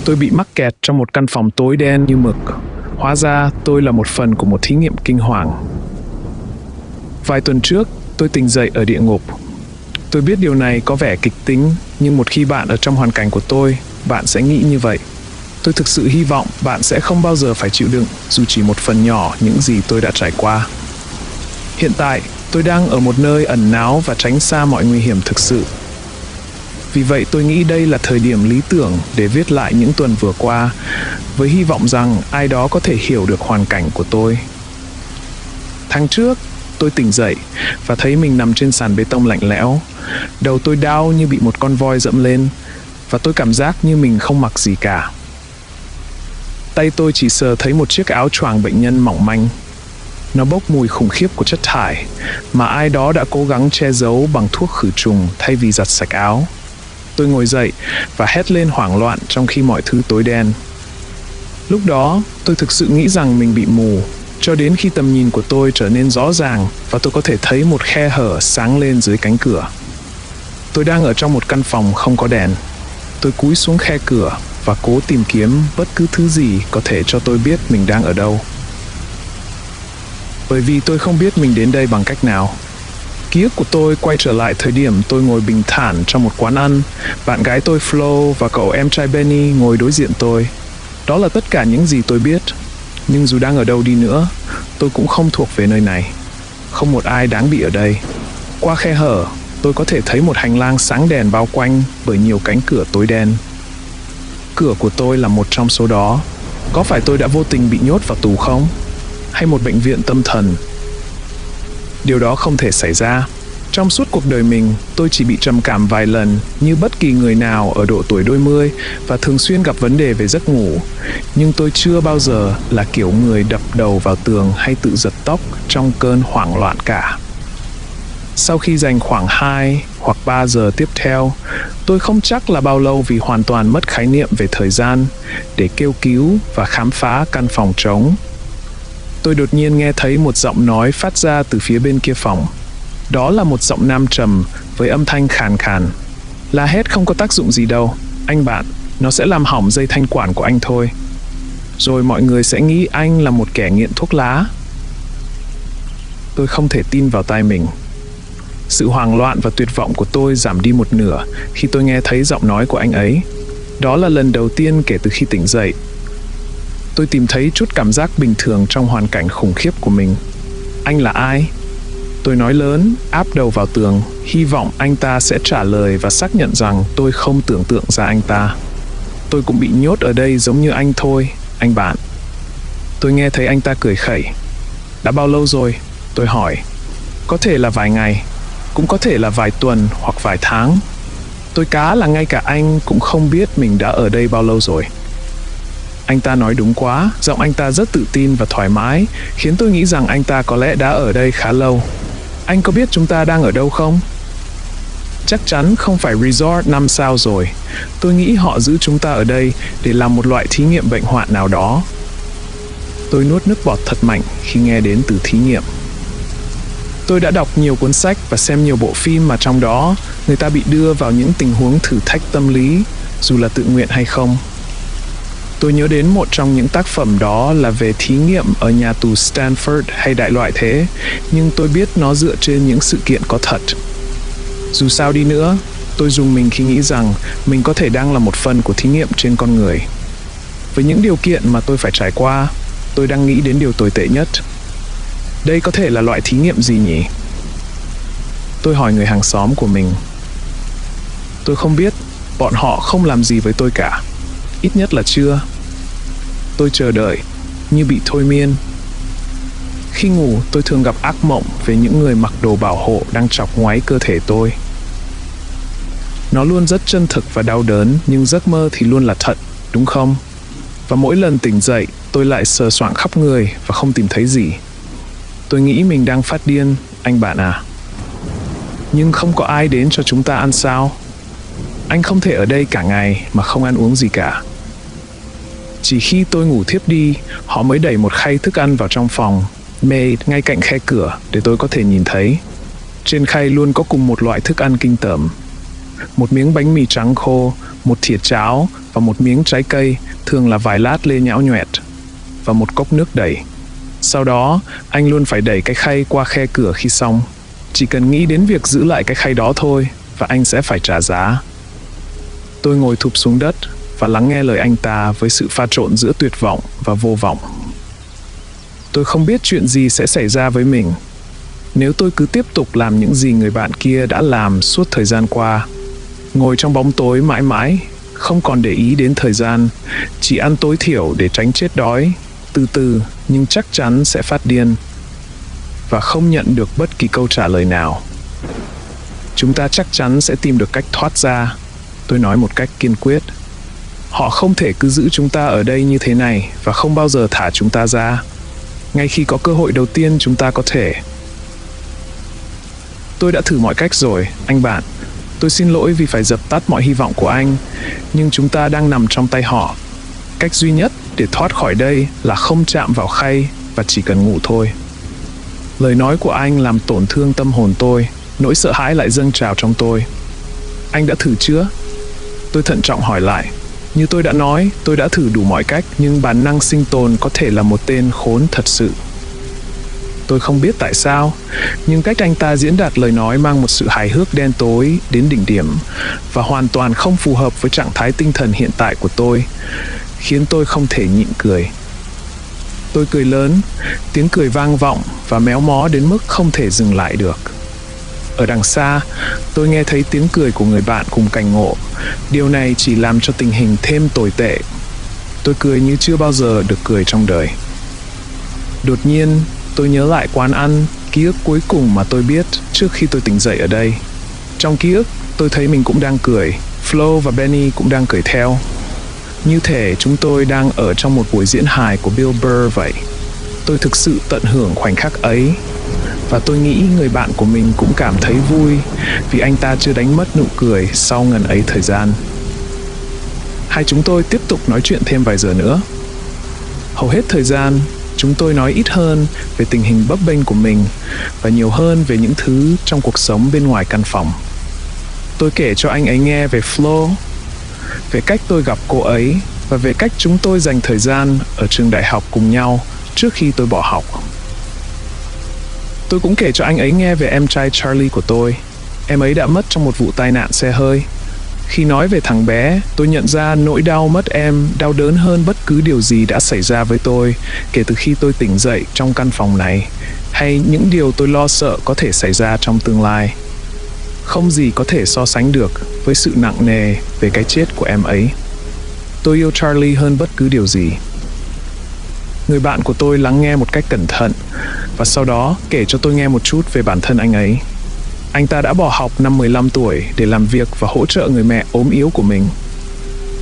Tôi bị mắc kẹt trong một căn phòng tối đen như mực. Hóa ra tôi là một phần của một thí nghiệm kinh hoàng. Vài tuần trước, tôi tỉnh dậy ở địa ngục. Tôi biết điều này có vẻ kịch tính, nhưng một khi bạn ở trong hoàn cảnh của tôi, bạn sẽ nghĩ như vậy. Tôi thực sự hy vọng bạn sẽ không bao giờ phải chịu đựng dù chỉ một phần nhỏ những gì tôi đã trải qua. Hiện tại, tôi đang ở một nơi ẩn náu và tránh xa mọi nguy hiểm thực sự. Vì vậy tôi nghĩ đây là thời điểm lý tưởng để viết lại những tuần vừa qua, với hy vọng rằng ai đó có thể hiểu được hoàn cảnh của tôi. Tháng trước, tôi tỉnh dậy và thấy mình nằm trên sàn bê tông lạnh lẽo. Đầu tôi đau như bị một con voi dẫm lên, và tôi cảm giác như mình không mặc gì cả. Tay tôi chỉ sờ thấy một chiếc áo choàng bệnh nhân mỏng manh. Nó bốc mùi khủng khiếp của chất thải mà ai đó đã cố gắng che giấu bằng thuốc khử trùng thay vì giặt sạch áo. Tôi ngồi dậy và hét lên hoảng loạn trong khi mọi thứ tối đen. Lúc đó, tôi thực sự nghĩ rằng mình bị mù, cho đến khi tầm nhìn của tôi trở nên rõ ràng và tôi có thể thấy một khe hở sáng lên dưới cánh cửa. Tôi đang ở trong một căn phòng không có đèn. Tôi cúi xuống khe cửa và cố tìm kiếm bất cứ thứ gì có thể cho tôi biết mình đang ở đâu. Bởi vì tôi không biết mình đến đây bằng cách nào. Ký ức của tôi quay trở lại thời điểm tôi ngồi bình thản trong một quán ăn, bạn gái tôi Flo và cậu em trai Benny ngồi đối diện tôi. Đó là tất cả những gì tôi biết. Nhưng dù đang ở đâu đi nữa, tôi cũng không thuộc về nơi này. Không một ai đáng bị ở đây. Qua khe hở, tôi có thể thấy một hành lang sáng đèn bao quanh bởi nhiều cánh cửa tối đen. Cửa của tôi là một trong số đó. Có phải tôi đã vô tình bị nhốt vào tù không? Hay một bệnh viện tâm thần? Điều đó không thể xảy ra. Trong suốt cuộc đời mình, tôi chỉ bị trầm cảm vài lần như bất kỳ người nào ở độ tuổi đôi mươi và thường xuyên gặp vấn đề về giấc ngủ. Nhưng tôi chưa bao giờ là kiểu người đập đầu vào tường hay tự giật tóc trong cơn hoảng loạn cả. Sau khi dành khoảng 2 hoặc 3 giờ tiếp theo, tôi không chắc là bao lâu vì hoàn toàn mất khái niệm về thời gian để kêu cứu và khám phá căn phòng trống. Tôi đột nhiên nghe thấy một giọng nói phát ra từ phía bên kia phòng. Đó là một giọng nam trầm với âm thanh khàn khàn. La hét không có tác dụng gì đâu, anh bạn, nó sẽ làm hỏng dây thanh quản của anh thôi. Rồi mọi người sẽ nghĩ anh là một kẻ nghiện thuốc lá. Tôi không thể tin vào tai mình. Sự hoảng loạn và tuyệt vọng của tôi giảm đi một nửa khi tôi nghe thấy giọng nói của anh ấy. Đó là lần đầu tiên kể từ khi tỉnh dậy. Tôi tìm thấy chút cảm giác bình thường trong hoàn cảnh khủng khiếp của mình. Anh là ai? Tôi nói lớn, áp đầu vào tường, hy vọng anh ta sẽ trả lời và xác nhận rằng tôi không tưởng tượng ra anh ta. Tôi cũng bị nhốt ở đây giống như anh thôi, anh bạn. Tôi nghe thấy anh ta cười khẩy. Đã bao lâu rồi? Tôi hỏi. Có thể là vài ngày, cũng có thể là vài tuần hoặc vài tháng. Tôi cá là ngay cả anh cũng không biết mình đã ở đây bao lâu rồi. Anh ta nói đúng quá, giọng anh ta rất tự tin và thoải mái, khiến tôi nghĩ rằng anh ta có lẽ đã ở đây khá lâu. Anh có biết chúng ta đang ở đâu không? Chắc chắn không phải resort 5 sao rồi. Tôi nghĩ họ giữ chúng ta ở đây để làm một loại thí nghiệm bệnh hoạn nào đó. Tôi nuốt nước bọt thật mạnh khi nghe đến từ thí nghiệm. Tôi đã đọc nhiều cuốn sách và xem nhiều bộ phim mà trong đó người ta bị đưa vào những tình huống thử thách tâm lý, dù là tự nguyện hay không. Tôi nhớ đến một trong những tác phẩm đó là về thí nghiệm ở nhà tù Stanford hay đại loại thế, nhưng tôi biết nó dựa trên những sự kiện có thật. Dù sao đi nữa, tôi rùng mình khi nghĩ rằng mình có thể đang là một phần của thí nghiệm trên con người. Với những điều kiện mà tôi phải trải qua, tôi đang nghĩ đến điều tồi tệ nhất. Đây có thể là loại thí nghiệm gì nhỉ? Tôi hỏi người hàng xóm của mình. Tôi không biết, bọn họ không làm gì với tôi cả. Ít nhất là chưa. Tôi chờ đợi, như bị thôi miên. Khi ngủ, tôi thường gặp ác mộng về những người mặc đồ bảo hộ đang chọc ngoáy cơ thể tôi. Nó luôn rất chân thực và đau đớn, nhưng giấc mơ thì luôn là thật, đúng không? Và mỗi lần tỉnh dậy, tôi lại sờ soạng khắp người và không tìm thấy gì. Tôi nghĩ mình đang phát điên, anh bạn à. Nhưng không có ai đến cho chúng ta ăn sao? Anh không thể ở đây cả ngày mà không ăn uống gì cả. Chỉ khi tôi ngủ thiếp đi, họ mới đẩy một khay thức ăn vào trong phòng, maid ngay cạnh khe cửa để tôi có thể nhìn thấy. Trên khay luôn có cùng một loại thức ăn kinh tởm. Một miếng bánh mì trắng khô, một thìa cháo và một miếng trái cây, thường là vài lát lê nhão nhoẹt, và một cốc nước đẩy. Sau đó, anh luôn phải đẩy cái khay qua khe cửa khi xong. Chỉ cần nghĩ đến việc giữ lại cái khay đó thôi, và anh sẽ phải trả giá. Tôi ngồi thụp xuống đất và lắng nghe lời anh ta với sự pha trộn giữa tuyệt vọng và vô vọng. Tôi không biết chuyện gì sẽ xảy ra với mình nếu tôi cứ tiếp tục làm những gì người bạn kia đã làm suốt thời gian qua. Ngồi trong bóng tối mãi mãi, không còn để ý đến thời gian, chỉ ăn tối thiểu để tránh chết đói, từ từ nhưng chắc chắn sẽ phát điên, và không nhận được bất kỳ câu trả lời nào. Chúng ta chắc chắn sẽ tìm được cách thoát ra, tôi nói một cách kiên quyết. Họ không thể cứ giữ chúng ta ở đây như thế này và không bao giờ thả chúng ta ra. Ngay khi có cơ hội đầu tiên chúng ta có thể. Tôi đã thử mọi cách rồi, anh bạn. Tôi xin lỗi vì phải dập tắt mọi hy vọng của anh, nhưng chúng ta đang nằm trong tay họ. Cách duy nhất để thoát khỏi đây là không chạm vào khay và chỉ cần ngủ thôi. Lời nói của anh làm tổn thương tâm hồn tôi, nỗi sợ hãi lại dâng trào trong tôi. Anh đã thử chưa? Tôi thận trọng hỏi lại. Như tôi đã nói, tôi đã thử đủ mọi cách, nhưng bản năng sinh tồn có thể là một tên khốn thật sự. Tôi không biết tại sao, nhưng cách anh ta diễn đạt lời nói mang một sự hài hước đen tối đến đỉnh điểm và hoàn toàn không phù hợp với trạng thái tinh thần hiện tại của tôi, khiến tôi không thể nhịn cười. Tôi cười lớn, tiếng cười vang vọng và méo mó đến mức không thể dừng lại được. Ở đằng xa, tôi nghe thấy tiếng cười của người bạn cùng cảnh ngộ. Điều này chỉ làm cho tình hình thêm tồi tệ. Tôi cười như chưa bao giờ được cười trong đời. Đột nhiên, tôi nhớ lại quán ăn, ký ức cuối cùng mà tôi biết trước khi tôi tỉnh dậy ở đây. Trong ký ức, tôi thấy mình cũng đang cười. Flo và Benny cũng đang cười theo. Như thể chúng tôi đang ở trong một buổi diễn hài của Bill Burr vậy. Tôi thực sự tận hưởng khoảnh khắc ấy. Và tôi nghĩ người bạn của mình cũng cảm thấy vui vì anh ta chưa đánh mất nụ cười sau ngần ấy thời gian. Hai chúng tôi tiếp tục nói chuyện thêm vài giờ nữa. Hầu hết thời gian, chúng tôi nói ít hơn về tình hình bấp bênh của mình và nhiều hơn về những thứ trong cuộc sống bên ngoài căn phòng. Tôi kể cho anh ấy nghe về Flo, về cách tôi gặp cô ấy và về cách chúng tôi dành thời gian ở trường đại học cùng nhau trước khi tôi bỏ học. Tôi cũng kể cho anh ấy nghe về em trai Charlie của tôi. Em ấy đã mất trong một vụ tai nạn xe hơi. Khi nói về thằng bé, tôi nhận ra nỗi đau mất em đau đớn hơn bất cứ điều gì đã xảy ra với tôi kể từ khi tôi tỉnh dậy trong căn phòng này, hay những điều tôi lo sợ có thể xảy ra trong tương lai. Không gì có thể so sánh được với sự nặng nề về cái chết của em ấy. Tôi yêu Charlie hơn bất cứ điều gì. Người bạn của tôi lắng nghe một cách cẩn thận và sau đó kể cho tôi nghe một chút về bản thân anh ấy. Anh ta đã bỏ học năm 15 tuổi để làm việc và hỗ trợ người mẹ ốm yếu của mình.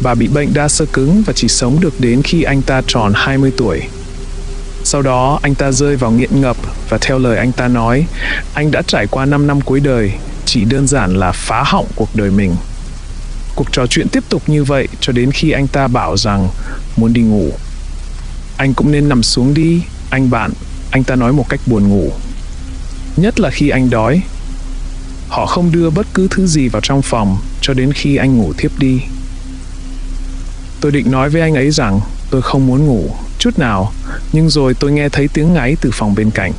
Bà bị bệnh đa xơ cứng và chỉ sống được đến khi anh ta tròn 20 tuổi. Sau đó anh ta rơi vào nghiện ngập và theo lời anh ta nói, anh đã trải qua 5 năm cuối đời, chỉ đơn giản là phá hỏng cuộc đời mình. Cuộc trò chuyện tiếp tục như vậy cho đến khi anh ta bảo rằng muốn đi ngủ. Anh cũng nên nằm xuống đi, anh bạn, anh ta nói một cách buồn ngủ. Nhất là khi anh đói. Họ không đưa bất cứ thứ gì vào trong phòng cho đến khi anh ngủ thiếp đi. Tôi định nói với anh ấy rằng tôi không muốn ngủ chút nào, nhưng rồi tôi nghe thấy tiếng ngáy từ phòng bên cạnh.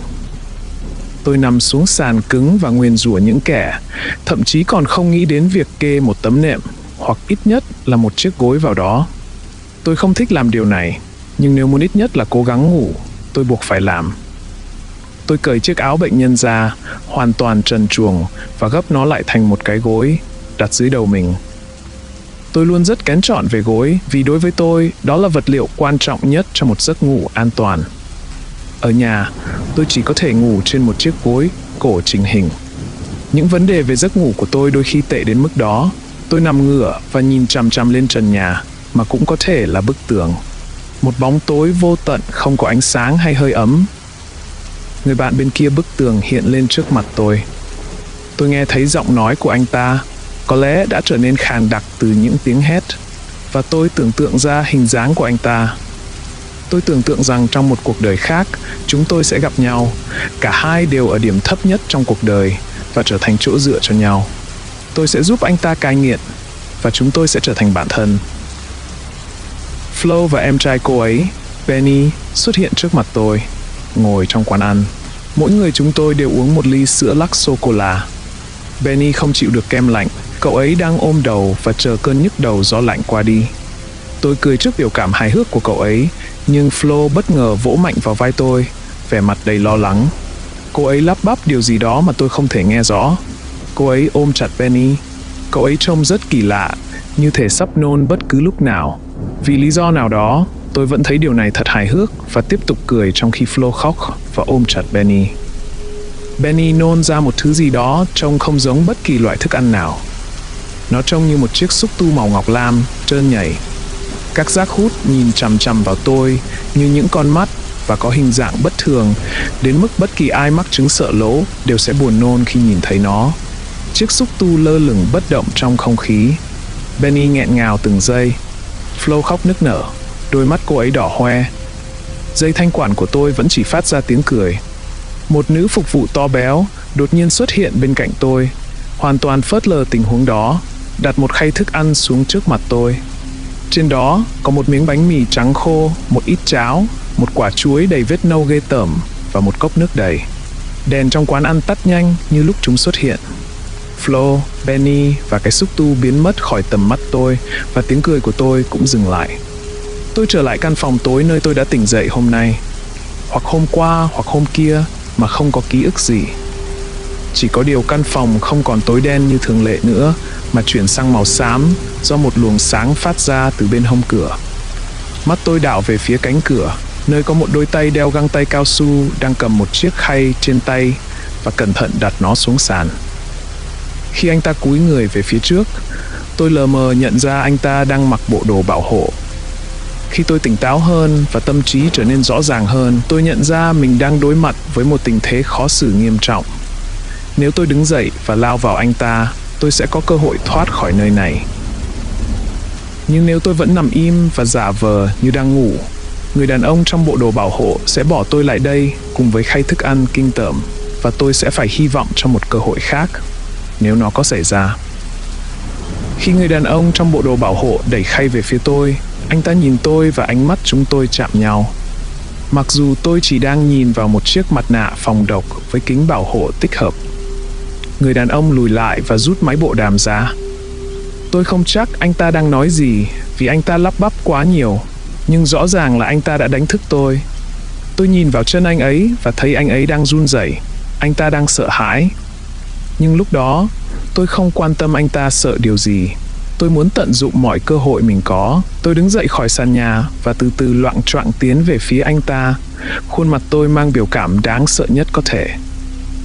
Tôi nằm xuống sàn cứng và nguyền rủa những kẻ, thậm chí còn không nghĩ đến việc kê một tấm nệm, hoặc ít nhất là một chiếc gối vào đó. Tôi không thích làm điều này, nhưng nếu muốn ít nhất là cố gắng ngủ, tôi buộc phải làm. Tôi cởi chiếc áo bệnh nhân ra, hoàn toàn trần truồng và gấp nó lại thành một cái gối, đặt dưới đầu mình. Tôi luôn rất kén chọn về gối vì đối với tôi, đó là vật liệu quan trọng nhất cho một giấc ngủ an toàn. Ở nhà, tôi chỉ có thể ngủ trên một chiếc gối cổ chỉnh hình. Những vấn đề về giấc ngủ của tôi đôi khi tệ đến mức đó. Tôi nằm ngửa và nhìn chằm chằm lên trần nhà, mà cũng có thể là bức tường. Một bóng tối vô tận không có ánh sáng hay hơi ấm. Người bạn bên kia bức tường hiện lên trước mặt tôi. Tôi nghe thấy giọng nói của anh ta, có lẽ đã trở nên khàn đặc từ những tiếng hét, và tôi tưởng tượng ra hình dáng của anh ta. Tôi tưởng tượng rằng trong một cuộc đời khác, chúng tôi sẽ gặp nhau. Cả hai đều ở điểm thấp nhất trong cuộc đời và trở thành chỗ dựa cho nhau. Tôi sẽ giúp anh ta cai nghiện và chúng tôi sẽ trở thành bạn thân. Flo và em trai cô ấy, Benny, xuất hiện trước mặt tôi, ngồi trong quán ăn. Mỗi người chúng tôi đều uống một ly sữa lắc sô-cô-la. Benny không chịu được kem lạnh, cậu ấy đang ôm đầu và chờ cơn nhức đầu gió lạnh qua đi. Tôi cười trước biểu cảm hài hước của cậu ấy, nhưng Flo bất ngờ vỗ mạnh vào vai tôi, vẻ mặt đầy lo lắng. Cô ấy lắp bắp điều gì đó mà tôi không thể nghe rõ. Cô ấy ôm chặt Benny. Cậu ấy trông rất kỳ lạ, như thể sắp nôn bất cứ lúc nào. Vì lý do nào đó, tôi vẫn thấy điều này thật hài hước và tiếp tục cười trong khi Flo khóc và ôm chặt Benny. Benny nôn ra một thứ gì đó trông không giống bất kỳ loại thức ăn nào. Nó trông như một chiếc xúc tu màu ngọc lam, trơn nhảy. Các giác hút nhìn chằm chằm vào tôi như những con mắt và có hình dạng bất thường, đến mức bất kỳ ai mắc chứng sợ lỗ đều sẽ buồn nôn khi nhìn thấy nó. Chiếc xúc tu lơ lửng bất động trong không khí. Benny nghẹn ngào từng giây. Flo khóc nức nở, đôi mắt cô ấy đỏ hoe. Dây thanh quản của tôi vẫn chỉ phát ra tiếng cười. Một nữ phục vụ to béo đột nhiên xuất hiện bên cạnh tôi, hoàn toàn phớt lờ tình huống đó, đặt một khay thức ăn xuống trước mặt tôi. Trên đó có một miếng bánh mì trắng khô, một ít cháo, một quả chuối đầy vết nâu ghê tởm và một cốc nước đầy. Đèn trong quán ăn tắt nhanh như lúc chúng xuất hiện. Flo, Benny và cái xúc tu biến mất khỏi tầm mắt tôi và tiếng cười của tôi cũng dừng lại. Tôi trở lại căn phòng tối nơi tôi đã tỉnh dậy hôm nay. Hoặc hôm qua hoặc hôm kia mà không có ký ức gì. Chỉ có điều căn phòng không còn tối đen như thường lệ nữa mà chuyển sang màu xám do một luồng sáng phát ra từ bên hông cửa. Mắt tôi đảo về phía cánh cửa, nơi có một đôi tay đeo găng tay cao su đang cầm một chiếc khay trên tay và cẩn thận đặt nó xuống sàn. Khi anh ta cúi người về phía trước, tôi lờ mờ nhận ra anh ta đang mặc bộ đồ bảo hộ. Khi tôi tỉnh táo hơn và tâm trí trở nên rõ ràng hơn, tôi nhận ra mình đang đối mặt với một tình thế khó xử nghiêm trọng. Nếu tôi đứng dậy và lao vào anh ta, tôi sẽ có cơ hội thoát khỏi nơi này. Nhưng nếu tôi vẫn nằm im và giả vờ như đang ngủ, người đàn ông trong bộ đồ bảo hộ sẽ bỏ tôi lại đây cùng với khay thức ăn kinh tởm và tôi sẽ phải hy vọng cho một cơ hội khác, nếu nó có xảy ra. Khi người đàn ông trong bộ đồ bảo hộ đẩy khay về phía tôi, anh ta nhìn tôi và ánh mắt chúng tôi chạm nhau. Mặc dù tôi chỉ đang nhìn vào một chiếc mặt nạ phòng độc với kính bảo hộ tích hợp. Người đàn ông lùi lại và rút máy bộ đàm ra. Tôi không chắc anh ta đang nói gì vì anh ta lắp bắp quá nhiều, nhưng rõ ràng là anh ta đã đánh thức tôi. Tôi nhìn vào chân anh ấy và thấy anh ấy đang run rẩy. Anh ta đang sợ hãi. Nhưng lúc đó, tôi không quan tâm anh ta sợ điều gì. Tôi muốn tận dụng mọi cơ hội mình có. Tôi đứng dậy khỏi sàn nhà và từ từ loạng choạng tiến về phía anh ta. Khuôn mặt tôi mang biểu cảm đáng sợ nhất có thể.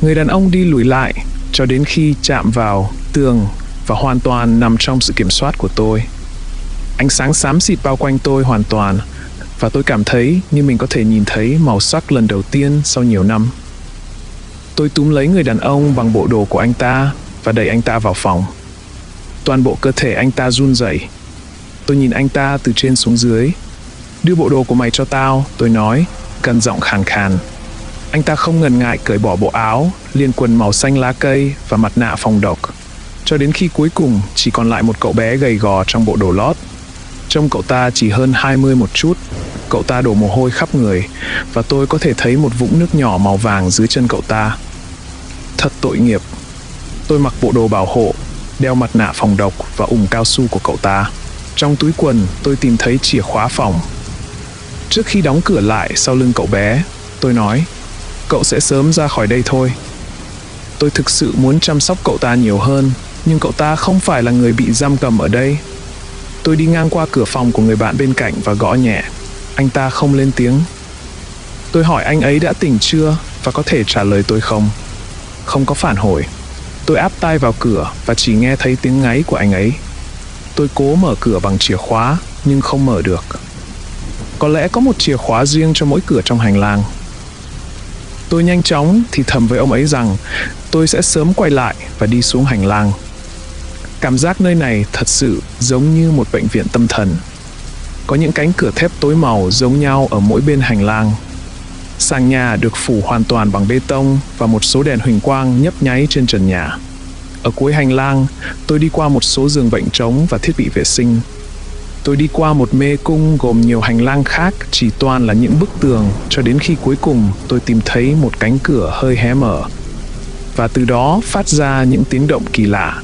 Người đàn ông đi lùi lại cho đến khi chạm vào tường và hoàn toàn nằm trong sự kiểm soát của tôi. Ánh sáng xám xịt bao quanh tôi hoàn toàn và tôi cảm thấy như mình có thể nhìn thấy màu sắc lần đầu tiên sau nhiều năm. Tôi túm lấy người đàn ông bằng bộ đồ của anh ta và đẩy anh ta vào phòng. Toàn bộ cơ thể anh ta run rẩy. Tôi nhìn anh ta từ trên xuống dưới. Đưa bộ đồ của mày cho tao, tôi nói, gần giọng khàn khàn. Anh ta không ngần ngại cởi bỏ bộ áo, liền quần màu xanh lá cây và mặt nạ phòng độc. Cho đến khi cuối cùng chỉ còn lại một cậu bé gầy gò trong bộ đồ lót. Trông cậu ta chỉ hơn 20 một chút. Cậu ta đổ mồ hôi khắp người và tôi có thể thấy một vũng nước nhỏ màu vàng dưới chân cậu ta. Thật tội nghiệp. Tôi mặc bộ đồ bảo hộ, đeo mặt nạ phòng độc và ủng cao su của cậu ta. Trong túi quần tôi tìm thấy chìa khóa phòng. Trước khi đóng cửa lại sau lưng cậu bé, tôi nói, cậu sẽ sớm ra khỏi đây thôi. Tôi thực sự muốn chăm sóc cậu ta nhiều hơn, nhưng cậu ta không phải là người bị giam cầm ở đây. Tôi đi ngang qua cửa phòng của người bạn bên cạnh và gõ nhẹ. Anh ta không lên tiếng. Tôi hỏi anh ấy đã tỉnh chưa và có thể trả lời tôi không. Không có phản hồi. Tôi áp tai vào cửa và chỉ nghe thấy tiếng ngáy của anh ấy. Tôi cố mở cửa bằng chìa khóa nhưng không mở được. Có lẽ có một chìa khóa riêng cho mỗi cửa trong hành lang. Tôi nhanh chóng thì thầm với ông ấy rằng tôi sẽ sớm quay lại và đi xuống hành lang. Cảm giác nơi này thật sự giống như một bệnh viện tâm thần. Có những cánh cửa thép tối màu giống nhau ở mỗi bên hành lang. Sàn nhà được phủ hoàn toàn bằng bê tông và một số đèn huỳnh quang nhấp nháy trên trần nhà. Ở cuối hành lang, tôi đi qua một số giường bệnh trống và thiết bị vệ sinh. Tôi đi qua một mê cung gồm nhiều hành lang khác, chỉ toàn là những bức tường, cho đến khi cuối cùng tôi tìm thấy một cánh cửa hơi hé mở. Và từ đó phát ra những tiếng động kỳ lạ.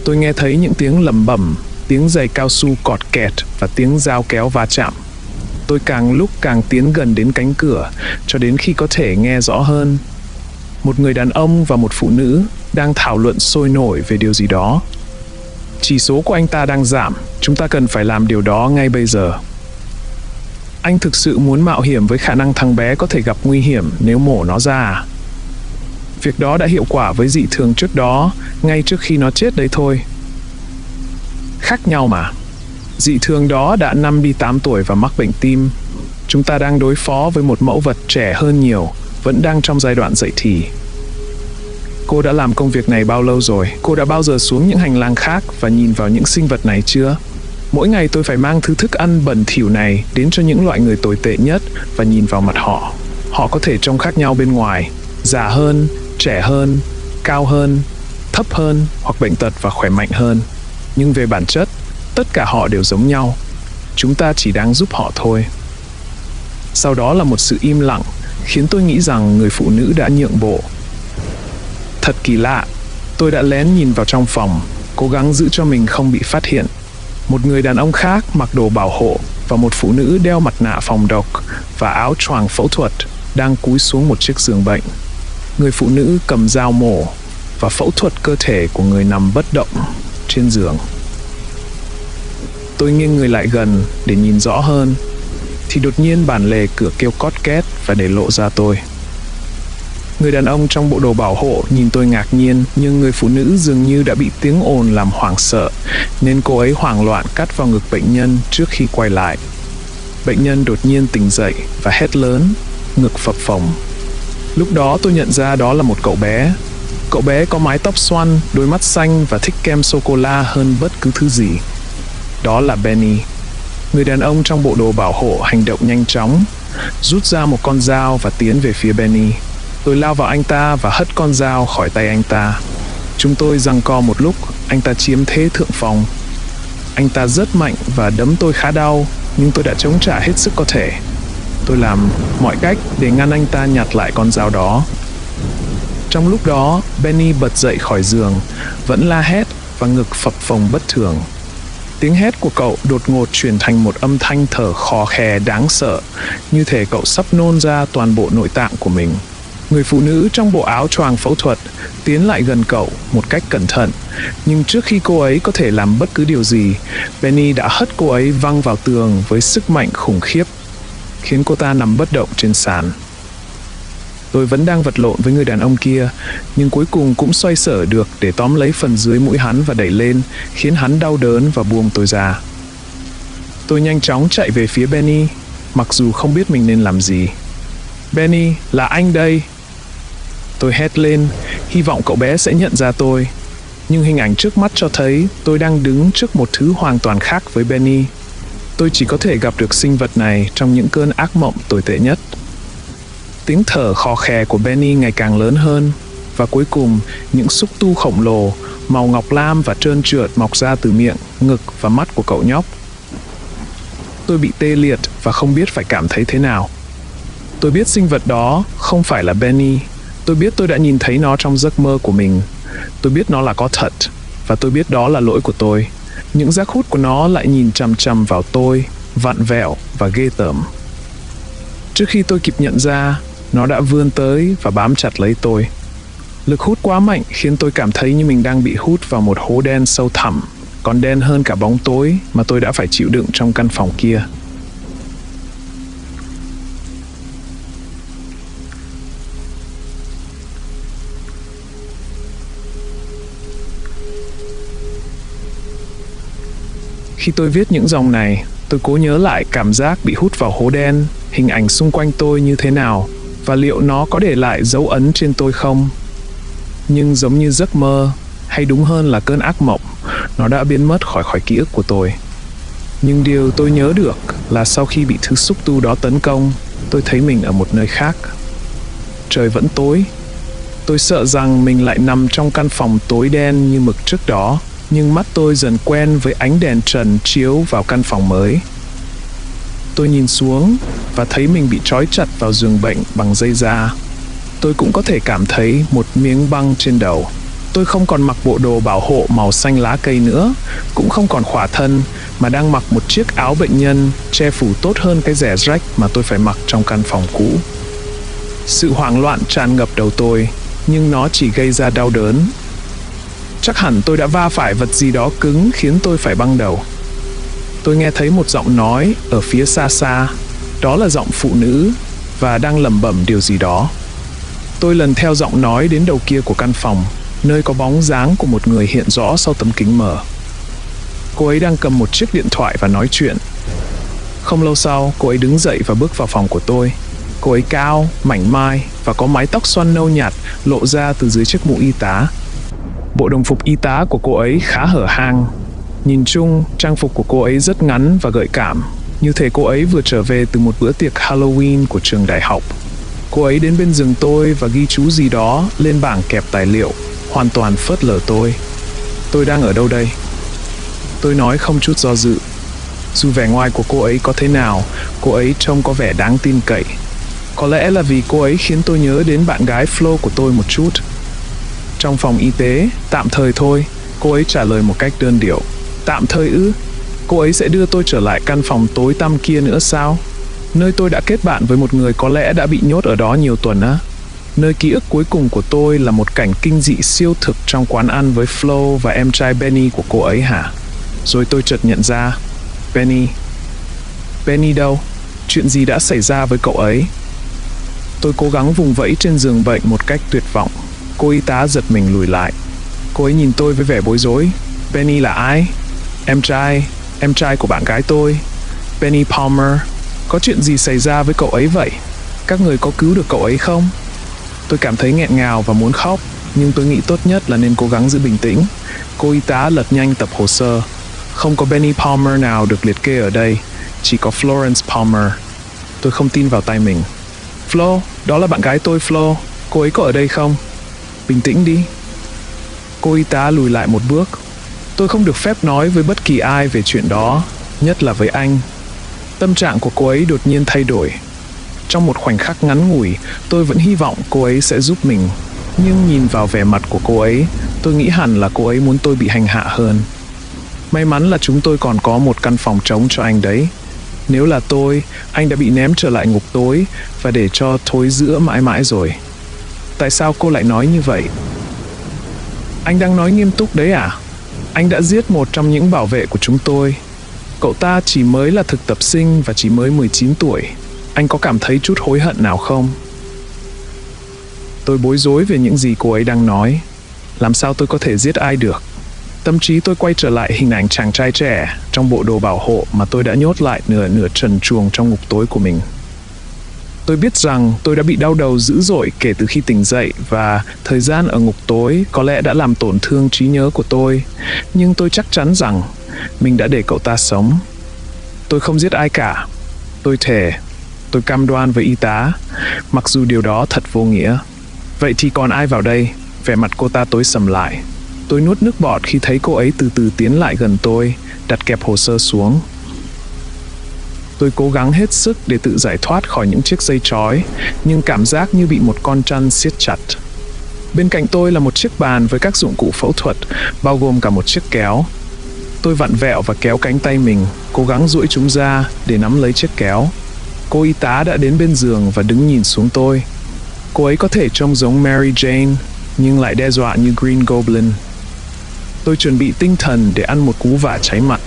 Tôi nghe thấy những tiếng lẩm bẩm, tiếng giày cao su cọt kẹt và tiếng dao kéo va chạm. Tôi càng lúc càng tiến gần đến cánh cửa, cho đến khi có thể nghe rõ hơn. Một người đàn ông và một phụ nữ đang thảo luận sôi nổi về điều gì đó. Chỉ số của anh ta đang giảm, chúng ta cần phải làm điều đó ngay bây giờ. Anh thực sự muốn mạo hiểm với khả năng thằng bé có thể gặp nguy hiểm nếu mổ nó ra à? Việc đó đã hiệu quả với dị thường trước đó, ngay trước khi nó chết đấy thôi. Khác nhau mà. Dị thường đó đã 5 đi 8 tuổi và mắc bệnh tim. Chúng ta đang đối phó với một mẫu vật trẻ hơn nhiều, vẫn đang trong giai đoạn dậy thì. Cô đã làm công việc này bao lâu rồi? Cô đã bao giờ xuống những hành lang khác và nhìn vào những sinh vật này chưa? Mỗi ngày tôi phải mang thứ thức ăn bẩn thỉu này đến cho những loại người tồi tệ nhất và nhìn vào mặt họ. Họ có thể trông khác nhau bên ngoài, già hơn, trẻ hơn, cao hơn, thấp hơn hoặc bệnh tật và khỏe mạnh hơn. Nhưng về bản chất, tất cả họ đều giống nhau. Chúng ta chỉ đang giúp họ thôi. Sau đó là một sự im lặng, khiến tôi nghĩ rằng người phụ nữ đã nhượng bộ. Thật kỳ lạ, tôi đã lén nhìn vào trong phòng, cố gắng giữ cho mình không bị phát hiện. Một người đàn ông khác mặc đồ bảo hộ và một phụ nữ đeo mặt nạ phòng độc và áo choàng phẫu thuật đang cúi xuống một chiếc giường bệnh. Người phụ nữ cầm dao mổ và phẫu thuật cơ thể của người nằm bất động trên giường. Tôi nghiêng người lại gần để nhìn rõ hơn, thì đột nhiên bản lề cửa kêu cót két và để lộ ra tôi. Người đàn ông trong bộ đồ bảo hộ nhìn tôi ngạc nhiên, nhưng người phụ nữ dường như đã bị tiếng ồn làm hoảng sợ, nên cô ấy hoảng loạn cắt vào ngực bệnh nhân trước khi quay lại. Bệnh nhân đột nhiên tỉnh dậy và hét lớn, ngực phập phồng. Lúc đó tôi nhận ra đó là một cậu bé. Cậu bé có mái tóc xoăn, đôi mắt xanh và thích kem sô-cô-la hơn bất cứ thứ gì. Đó là Benny. Người đàn ông trong bộ đồ bảo hộ hành động nhanh chóng, rút ra một con dao và tiến về phía Benny. Tôi lao vào anh ta và hất con dao khỏi tay anh ta. Chúng tôi giằng co một lúc, anh ta chiếm thế thượng phong. Anh ta rất mạnh và đấm tôi khá đau, nhưng tôi đã chống trả hết sức có thể. Tôi làm mọi cách để ngăn anh ta nhặt lại con dao đó. Trong lúc đó, Benny bật dậy khỏi giường, vẫn la hét và ngực phập phồng bất thường. Tiếng hét của cậu đột ngột chuyển thành một âm thanh thở khò khè đáng sợ, như thể cậu sắp nôn ra toàn bộ nội tạng của mình. Người phụ nữ trong bộ áo choàng phẫu thuật tiến lại gần cậu một cách cẩn thận, nhưng trước khi cô ấy có thể làm bất cứ điều gì, Benny đã hất cô ấy văng vào tường với sức mạnh khủng khiếp, khiến cô ta nằm bất động trên sàn. Tôi vẫn đang vật lộn với người đàn ông kia, nhưng cuối cùng cũng xoay sở được để tóm lấy phần dưới mũi hắn và đẩy lên, khiến hắn đau đớn và buông tôi ra. Tôi nhanh chóng chạy về phía Benny, mặc dù không biết mình nên làm gì. Benny, là anh đây! Tôi hét lên, hy vọng cậu bé sẽ nhận ra tôi. Nhưng hình ảnh trước mắt cho thấy tôi đang đứng trước một thứ hoàn toàn khác với Benny. Tôi chỉ có thể gặp được sinh vật này trong những cơn ác mộng tồi tệ nhất. Tiếng thở khò khè của Benny ngày càng lớn hơn, và cuối cùng những xúc tu khổng lồ, màu ngọc lam và trơn trượt mọc ra từ miệng, ngực và mắt của cậu nhóc. Tôi bị tê liệt và không biết phải cảm thấy thế nào. Tôi biết sinh vật đó không phải là Benny. Tôi biết tôi đã nhìn thấy nó trong giấc mơ của mình. Tôi biết nó là có thật, và tôi biết đó là lỗi của tôi. Những giác hút của nó lại nhìn chằm chằm vào tôi, vặn vẹo và ghê tởm. Trước khi tôi kịp nhận ra, nó đã vươn tới và bám chặt lấy tôi. Lực hút quá mạnh khiến tôi cảm thấy như mình đang bị hút vào một hố đen sâu thẳm, còn đen hơn cả bóng tối mà tôi đã phải chịu đựng trong căn phòng kia. Khi tôi viết những dòng này, tôi cố nhớ lại cảm giác bị hút vào hố đen, hình ảnh xung quanh tôi như thế nào, và liệu nó có để lại dấu ấn trên tôi không. Nhưng giống như giấc mơ, hay đúng hơn là cơn ác mộng, nó đã biến mất khỏi ký ức của tôi. Nhưng điều tôi nhớ được là sau khi bị thứ xúc tu đó tấn công, tôi thấy mình ở một nơi khác. Trời vẫn tối. Tôi sợ rằng mình lại nằm trong căn phòng tối đen như mực trước đó, nhưng mắt tôi dần quen với ánh đèn trần chiếu vào căn phòng mới. Tôi nhìn xuống và thấy mình bị trói chặt vào giường bệnh bằng dây da. Tôi cũng có thể cảm thấy một miếng băng trên đầu. Tôi không còn mặc bộ đồ bảo hộ màu xanh lá cây nữa, cũng không còn khỏa thân, mà đang mặc một chiếc áo bệnh nhân che phủ tốt hơn cái rẻ rách mà tôi phải mặc trong căn phòng cũ. Sự hoảng loạn tràn ngập đầu tôi, nhưng nó chỉ gây ra đau đớn. Chắc hẳn tôi đã va phải vật gì đó cứng khiến tôi phải băng đầu. Tôi nghe thấy một giọng nói ở phía xa xa. Đó là giọng phụ nữ và đang lẩm bẩm điều gì đó. Tôi lần theo giọng nói đến đầu kia của căn phòng, nơi có bóng dáng của một người hiện rõ sau tấm kính mờ. Cô ấy đang cầm một chiếc điện thoại và nói chuyện. Không lâu sau, cô ấy đứng dậy và bước vào phòng của tôi. Cô ấy cao, mảnh mai và có mái tóc xoăn nâu nhạt lộ ra từ dưới chiếc mũ y tá. Bộ đồng phục y tá của cô ấy khá hở hang. Nhìn chung, trang phục của cô ấy rất ngắn và gợi cảm, như thể cô ấy vừa trở về từ một bữa tiệc Halloween của trường đại học. Cô ấy đến bên giường tôi và ghi chú gì đó lên bảng kẹp tài liệu, hoàn toàn phớt lờ tôi. Tôi đang ở đâu đây? Tôi nói không chút do dự. Dù vẻ ngoài của cô ấy có thế nào, cô ấy trông có vẻ đáng tin cậy. Có lẽ là vì cô ấy khiến tôi nhớ đến bạn gái Flo của tôi một chút. Trong phòng y tế, tạm thời thôi, cô ấy trả lời một cách đơn điệu. Tạm thời ư? Cô ấy sẽ đưa tôi trở lại căn phòng tối tăm kia nữa sao? Nơi tôi đã kết bạn với một người có lẽ đã bị nhốt ở đó nhiều tuần á. Nơi ký ức cuối cùng của tôi là một cảnh kinh dị siêu thực trong quán ăn với Flo và em trai Benny của cô ấy hả? Rồi tôi chợt nhận ra, Benny. Benny đâu? Chuyện gì đã xảy ra với cậu ấy? Tôi cố gắng vùng vẫy trên giường bệnh một cách tuyệt vọng. Cô y tá giật mình lùi lại. Cô ấy nhìn tôi với vẻ bối rối. Benny là ai? Em trai của bạn gái tôi. Benny Palmer. Có chuyện gì xảy ra với cậu ấy vậy? Các người có cứu được cậu ấy không? Tôi cảm thấy nghẹn ngào và muốn khóc, nhưng tôi nghĩ tốt nhất là nên cố gắng giữ bình tĩnh. Cô y tá lật nhanh tập hồ sơ. Không có Benny Palmer nào được liệt kê ở đây, chỉ có Florence Palmer. Tôi không tin vào tai mình. Flo, đó là bạn gái tôi Flo. Cô ấy có ở đây không? Bình tĩnh đi. Cô y tá lùi lại một bước. Tôi không được phép nói với bất kỳ ai về chuyện đó, nhất là với anh. Tâm trạng của cô ấy đột nhiên thay đổi. Trong một khoảnh khắc ngắn ngủi, tôi vẫn hy vọng cô ấy sẽ giúp mình. Nhưng nhìn vào vẻ mặt của cô ấy, tôi nghĩ hẳn là cô ấy muốn tôi bị hành hạ hơn. May mắn là chúng tôi còn có một căn phòng trống cho anh đấy. Nếu là tôi, anh đã bị ném trở lại ngục tối và để cho thối rữa mãi mãi rồi. Tại sao cô lại nói như vậy? Anh đang nói nghiêm túc đấy à? Anh đã giết một trong những bảo vệ của chúng tôi. Cậu ta chỉ mới là thực tập sinh và chỉ mới 19 tuổi. Anh có cảm thấy chút hối hận nào không? Tôi bối rối về những gì cô ấy đang nói. Làm sao tôi có thể giết ai được? Tâm trí tôi quay trở lại hình ảnh chàng trai trẻ trong bộ đồ bảo hộ mà tôi đã nhốt lại nửa trần truồng trong ngục tối của mình. Tôi biết rằng tôi đã bị đau đầu dữ dội kể từ khi tỉnh dậy và thời gian ở ngục tối có lẽ đã làm tổn thương trí nhớ của tôi. Nhưng tôi chắc chắn rằng mình đã để cậu ta sống. Tôi không giết ai cả. Tôi thề. Tôi cam đoan với y tá, mặc dù điều đó thật vô nghĩa. Vậy thì còn ai vào đây? Vẻ mặt cô ta tối sầm lại. Tôi nuốt nước bọt khi thấy cô ấy từ từ tiến lại gần tôi, đặt kẹp hồ sơ xuống. Tôi cố gắng hết sức để tự giải thoát khỏi những chiếc dây trói, nhưng cảm giác như bị một con trăn siết chặt. Bên cạnh tôi là một chiếc bàn với các dụng cụ phẫu thuật, bao gồm cả một chiếc kéo. Tôi vặn vẹo và kéo cánh tay mình, cố gắng duỗi chúng ra để nắm lấy chiếc kéo. Cô y tá đã đến bên giường và đứng nhìn xuống tôi. Cô ấy có thể trông giống Mary Jane, nhưng lại đe dọa như Green Goblin. Tôi chuẩn bị tinh thần để ăn một cú vả cháy mặt.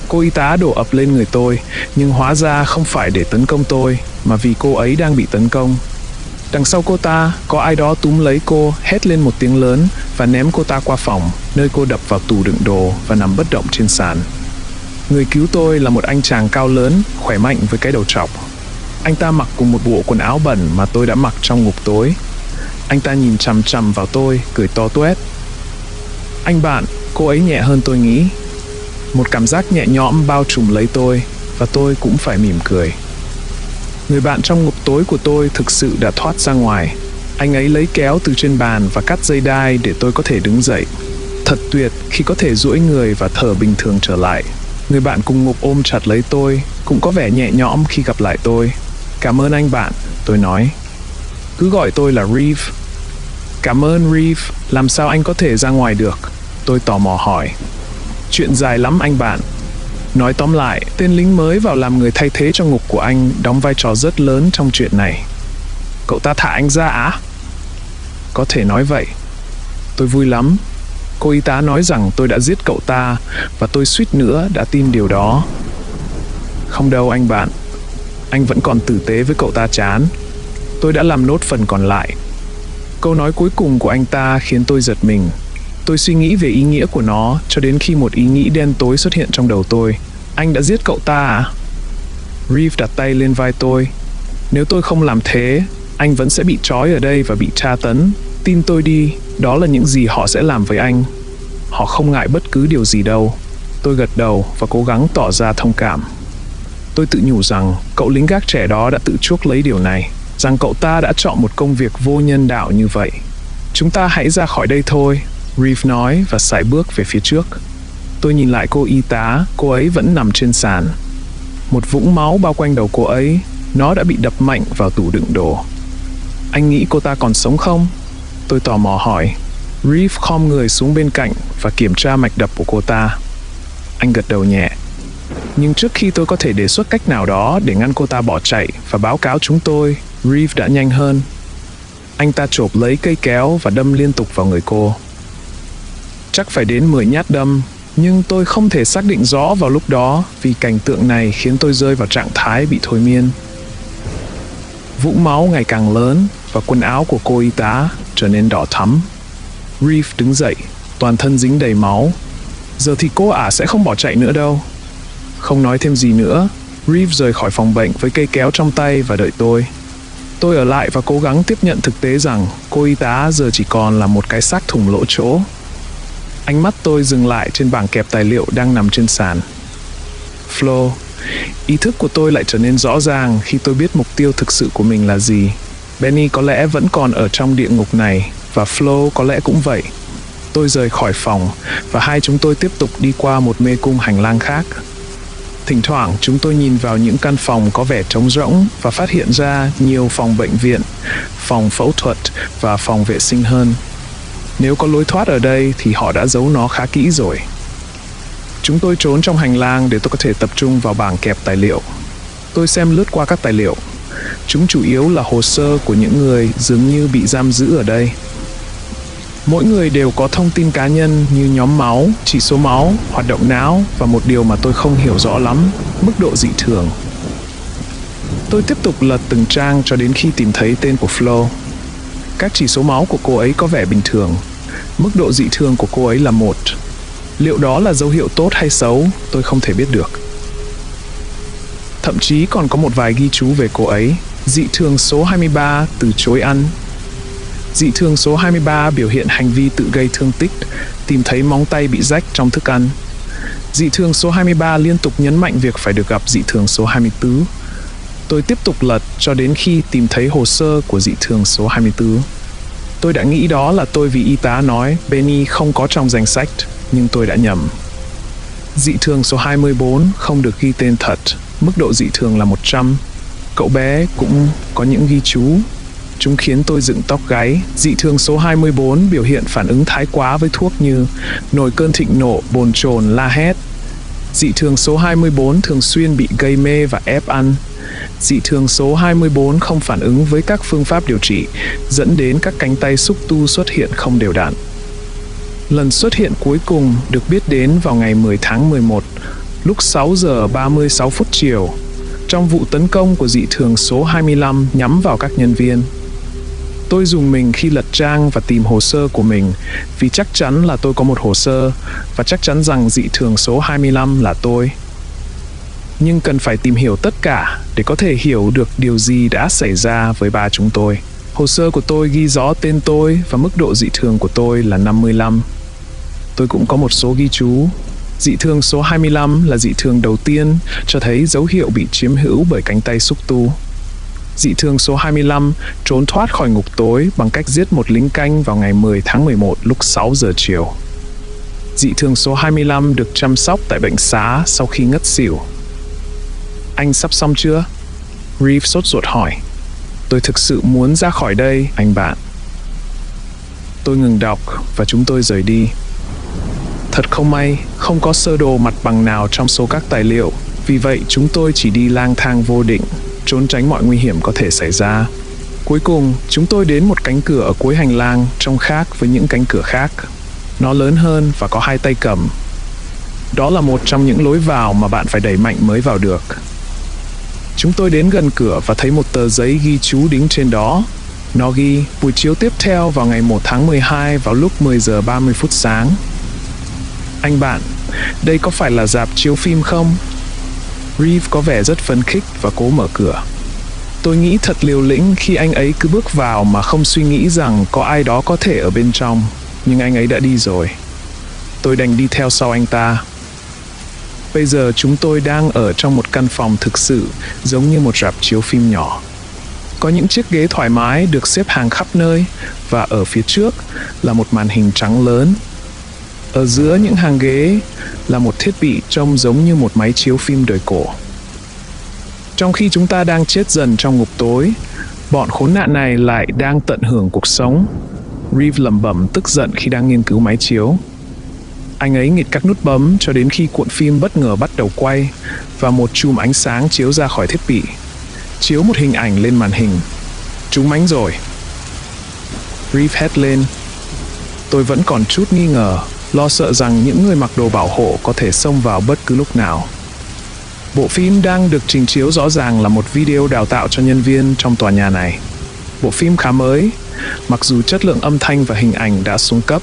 Cô y tá đổ ập lên người tôi, nhưng hóa ra không phải để tấn công tôi, mà vì cô ấy đang bị tấn công. Đằng sau cô ta, có ai đó túm lấy cô, hét lên một tiếng lớn và ném cô ta qua phòng, nơi cô đập vào tủ đựng đồ và nằm bất động trên sàn. Người cứu tôi là một anh chàng cao lớn, khỏe mạnh với cái đầu trọc. Anh ta mặc cùng một bộ quần áo bẩn mà tôi đã mặc trong ngục tối. Anh ta nhìn chằm chằm vào tôi, cười to toét. Anh bạn, cô ấy nhẹ hơn tôi nghĩ. Một cảm giác nhẹ nhõm bao trùm lấy tôi, và tôi cũng phải mỉm cười. Người bạn trong ngục tối của tôi thực sự đã thoát ra ngoài. Anh ấy lấy kéo từ trên bàn và cắt dây đai để tôi có thể đứng dậy. Thật tuyệt khi có thể duỗi người và thở bình thường trở lại. Người bạn cùng ngục ôm chặt lấy tôi, cũng có vẻ nhẹ nhõm khi gặp lại tôi. Cảm ơn anh bạn, tôi nói. Cứ gọi tôi là Reeve. Cảm ơn Reeve, làm sao anh có thể ra ngoài được? Tôi tò mò hỏi. Chuyện dài lắm anh bạn. Nói tóm lại, tên lính mới vào làm người thay thế cho ngục của anh đóng vai trò rất lớn trong chuyện này. Cậu ta thả anh ra á? Có thể nói vậy. Tôi vui lắm. Cô y tá nói rằng tôi đã giết cậu ta và tôi suýt nữa đã tin điều đó. Không đâu anh bạn. Anh vẫn còn tử tế với cậu ta chán. Tôi đã làm nốt phần còn lại. Câu nói cuối cùng của anh ta khiến tôi giật mình. Tôi suy nghĩ về ý nghĩa của nó cho đến khi một ý nghĩ đen tối xuất hiện trong đầu tôi. Anh đã giết cậu ta à? Reeve đặt tay lên vai tôi. Nếu tôi không làm thế, anh vẫn sẽ bị trói ở đây và bị tra tấn. Tin tôi đi, đó là những gì họ sẽ làm với anh. Họ không ngại bất cứ điều gì đâu. Tôi gật đầu và cố gắng tỏ ra thông cảm. Tôi tự nhủ rằng cậu lính gác trẻ đó đã tự chuốc lấy điều này, rằng cậu ta đã chọn một công việc vô nhân đạo như vậy. Chúng ta hãy ra khỏi đây thôi, Reeve nói và sải bước về phía trước. Tôi nhìn lại cô y tá, cô ấy vẫn nằm trên sàn. Một vũng máu bao quanh đầu cô ấy, nó đã bị đập mạnh vào tủ đựng đồ. Anh nghĩ cô ta còn sống không? Tôi tò mò hỏi. Reeve khom người xuống bên cạnh và kiểm tra mạch đập của cô ta. Anh gật đầu nhẹ. Nhưng trước khi tôi có thể đề xuất cách nào đó để ngăn cô ta bỏ chạy và báo cáo chúng tôi, Reeve đã nhanh hơn. Anh ta chộp lấy cây kéo và đâm liên tục vào người cô. Chắc phải đến 10 nhát đâm, nhưng tôi không thể xác định rõ vào lúc đó vì cảnh tượng này khiến tôi rơi vào trạng thái bị thôi miên. Vũng máu ngày càng lớn và quần áo của cô y tá trở nên đỏ thắm. Reeve đứng dậy, toàn thân dính đầy máu. Giờ thì cô ả sẽ không bỏ chạy nữa đâu. Không nói thêm gì nữa, Reeve rời khỏi phòng bệnh với cây kéo trong tay và đợi tôi. Tôi ở lại và cố gắng tiếp nhận thực tế rằng cô y tá giờ chỉ còn là một cái xác thủng lỗ chỗ. Ánh mắt tôi dừng lại trên bảng kẹp tài liệu đang nằm trên sàn. Flo, ý thức của tôi lại trở nên rõ ràng khi tôi biết mục tiêu thực sự của mình là gì. Benny có lẽ vẫn còn ở trong địa ngục này và Flo có lẽ cũng vậy. Tôi rời khỏi phòng và hai chúng tôi tiếp tục đi qua một mê cung hành lang khác. Thỉnh thoảng chúng tôi nhìn vào những căn phòng có vẻ trống rỗng và phát hiện ra nhiều phòng bệnh viện, phòng phẫu thuật và phòng vệ sinh hơn. Nếu có lối thoát ở đây thì họ đã giấu nó khá kỹ rồi. Chúng tôi trốn trong hành lang để tôi có thể tập trung vào bảng kẹp tài liệu. Tôi xem lướt qua các tài liệu. Chúng chủ yếu là hồ sơ của những người dường như bị giam giữ ở đây. Mỗi người đều có thông tin cá nhân như nhóm máu, chỉ số máu, hoạt động não và một điều mà tôi không hiểu rõ lắm, mức độ dị thường. Tôi tiếp tục lật từng trang cho đến khi tìm thấy tên của Flo. Các chỉ số máu của cô ấy có vẻ bình thường. Mức độ dị thường của cô ấy là 1. Liệu đó là dấu hiệu tốt hay xấu, tôi không thể biết được. Thậm chí còn có một vài ghi chú về cô ấy. Dị thường số 23 từ chối ăn. Dị thường số 23 biểu hiện hành vi tự gây thương tích, tìm thấy móng tay bị rách trong thức ăn. Dị thường số 23 liên tục nhấn mạnh việc phải được gặp dị thường số 24. Tôi tiếp tục lật cho đến khi tìm thấy hồ sơ của dị thường số 24. Tôi đã nghĩ đó là tôi vì y tá nói Benny không có trong danh sách, nhưng tôi đã nhầm. Dị thường số 24 không được ghi tên thật, mức độ dị thường là 100. Cậu bé cũng có những ghi chú. Chúng khiến tôi dựng tóc gáy. Dị thường số 24 biểu hiện phản ứng thái quá với thuốc như nổi cơn thịnh nộ, bồn chồn, la hét. Dị thường số 24 thường xuyên bị gây mê và ép ăn. Dị thường số 24 không phản ứng với các phương pháp điều trị, dẫn đến các cánh tay xúc tu xuất hiện không đều đặn. Lần xuất hiện cuối cùng được biết đến vào ngày 10 tháng 11, lúc 6 giờ 36 phút chiều, trong vụ tấn công của dị thường số 25 nhắm vào các nhân viên. Tôi dùng mình khi lật trang và tìm hồ sơ của mình, vì chắc chắn là tôi có một hồ sơ, và chắc chắn rằng dị thường số 25 là tôi. Nhưng cần phải tìm hiểu tất cả để có thể hiểu được điều gì đã xảy ra với ba chúng tôi. Hồ sơ của tôi ghi rõ tên tôi và mức độ dị thường của tôi là 55. Tôi cũng có một số ghi chú. Dị thường số 25 là dị thường đầu tiên, cho thấy dấu hiệu bị chiếm hữu bởi cánh tay xúc tu. Dị thường số 25 trốn thoát khỏi ngục tối bằng cách giết một lính canh vào ngày 10 tháng 11 lúc 6 giờ chiều. Dị thường số 25 được chăm sóc tại bệnh xá sau khi ngất xỉu. Anh sắp xong chưa? Reeve sốt ruột hỏi. Tôi thực sự muốn ra khỏi đây, anh bạn. Tôi ngừng đọc và chúng tôi rời đi. Thật không may, không có sơ đồ mặt bằng nào trong số các tài liệu. Vì vậy, chúng tôi chỉ đi lang thang vô định, trốn tránh mọi nguy hiểm có thể xảy ra. Cuối cùng, chúng tôi đến một cánh cửa ở cuối hành lang, trông khác với những cánh cửa khác. Nó lớn hơn và có 2 tay cầm. Đó là một trong những lối vào mà bạn phải đẩy mạnh mới vào được. Chúng tôi đến gần cửa và thấy một tờ giấy ghi chú đính trên đó. Nó ghi buổi chiếu tiếp theo vào ngày 1 tháng 12 vào lúc 10 giờ 30 phút sáng. Anh bạn, đây có phải là rạp chiếu phim không? Reeve có vẻ rất phấn khích và cố mở cửa. Tôi nghĩ thật liều lĩnh khi anh ấy cứ bước vào mà không suy nghĩ rằng có ai đó có thể ở bên trong. Nhưng anh ấy đã đi rồi. Tôi đành đi theo sau anh ta. Bây giờ chúng tôi đang ở trong một căn phòng thực sự giống như một rạp chiếu phim nhỏ. Có những chiếc ghế thoải mái được xếp hàng khắp nơi và ở phía trước là một màn hình trắng lớn. Ở giữa những hàng ghế là một thiết bị trông giống như một máy chiếu phim đời cổ. Trong khi chúng ta đang chết dần trong ngục tối, bọn khốn nạn này lại đang tận hưởng cuộc sống. Reeve lẩm bẩm tức giận khi đang nghiên cứu máy chiếu. Anh ấy nghịch các nút bấm cho đến khi cuộn phim bất ngờ bắt đầu quay và một chùm ánh sáng chiếu ra khỏi thiết bị, chiếu một hình ảnh lên màn hình. Trúng mánh rồi. Reeve hét lên. Tôi vẫn còn chút nghi ngờ, lo sợ rằng những người mặc đồ bảo hộ có thể xông vào bất cứ lúc nào. Bộ phim đang được trình chiếu rõ ràng là một video đào tạo cho nhân viên trong tòa nhà này. Bộ phim khá mới, mặc dù chất lượng âm thanh và hình ảnh đã xuống cấp.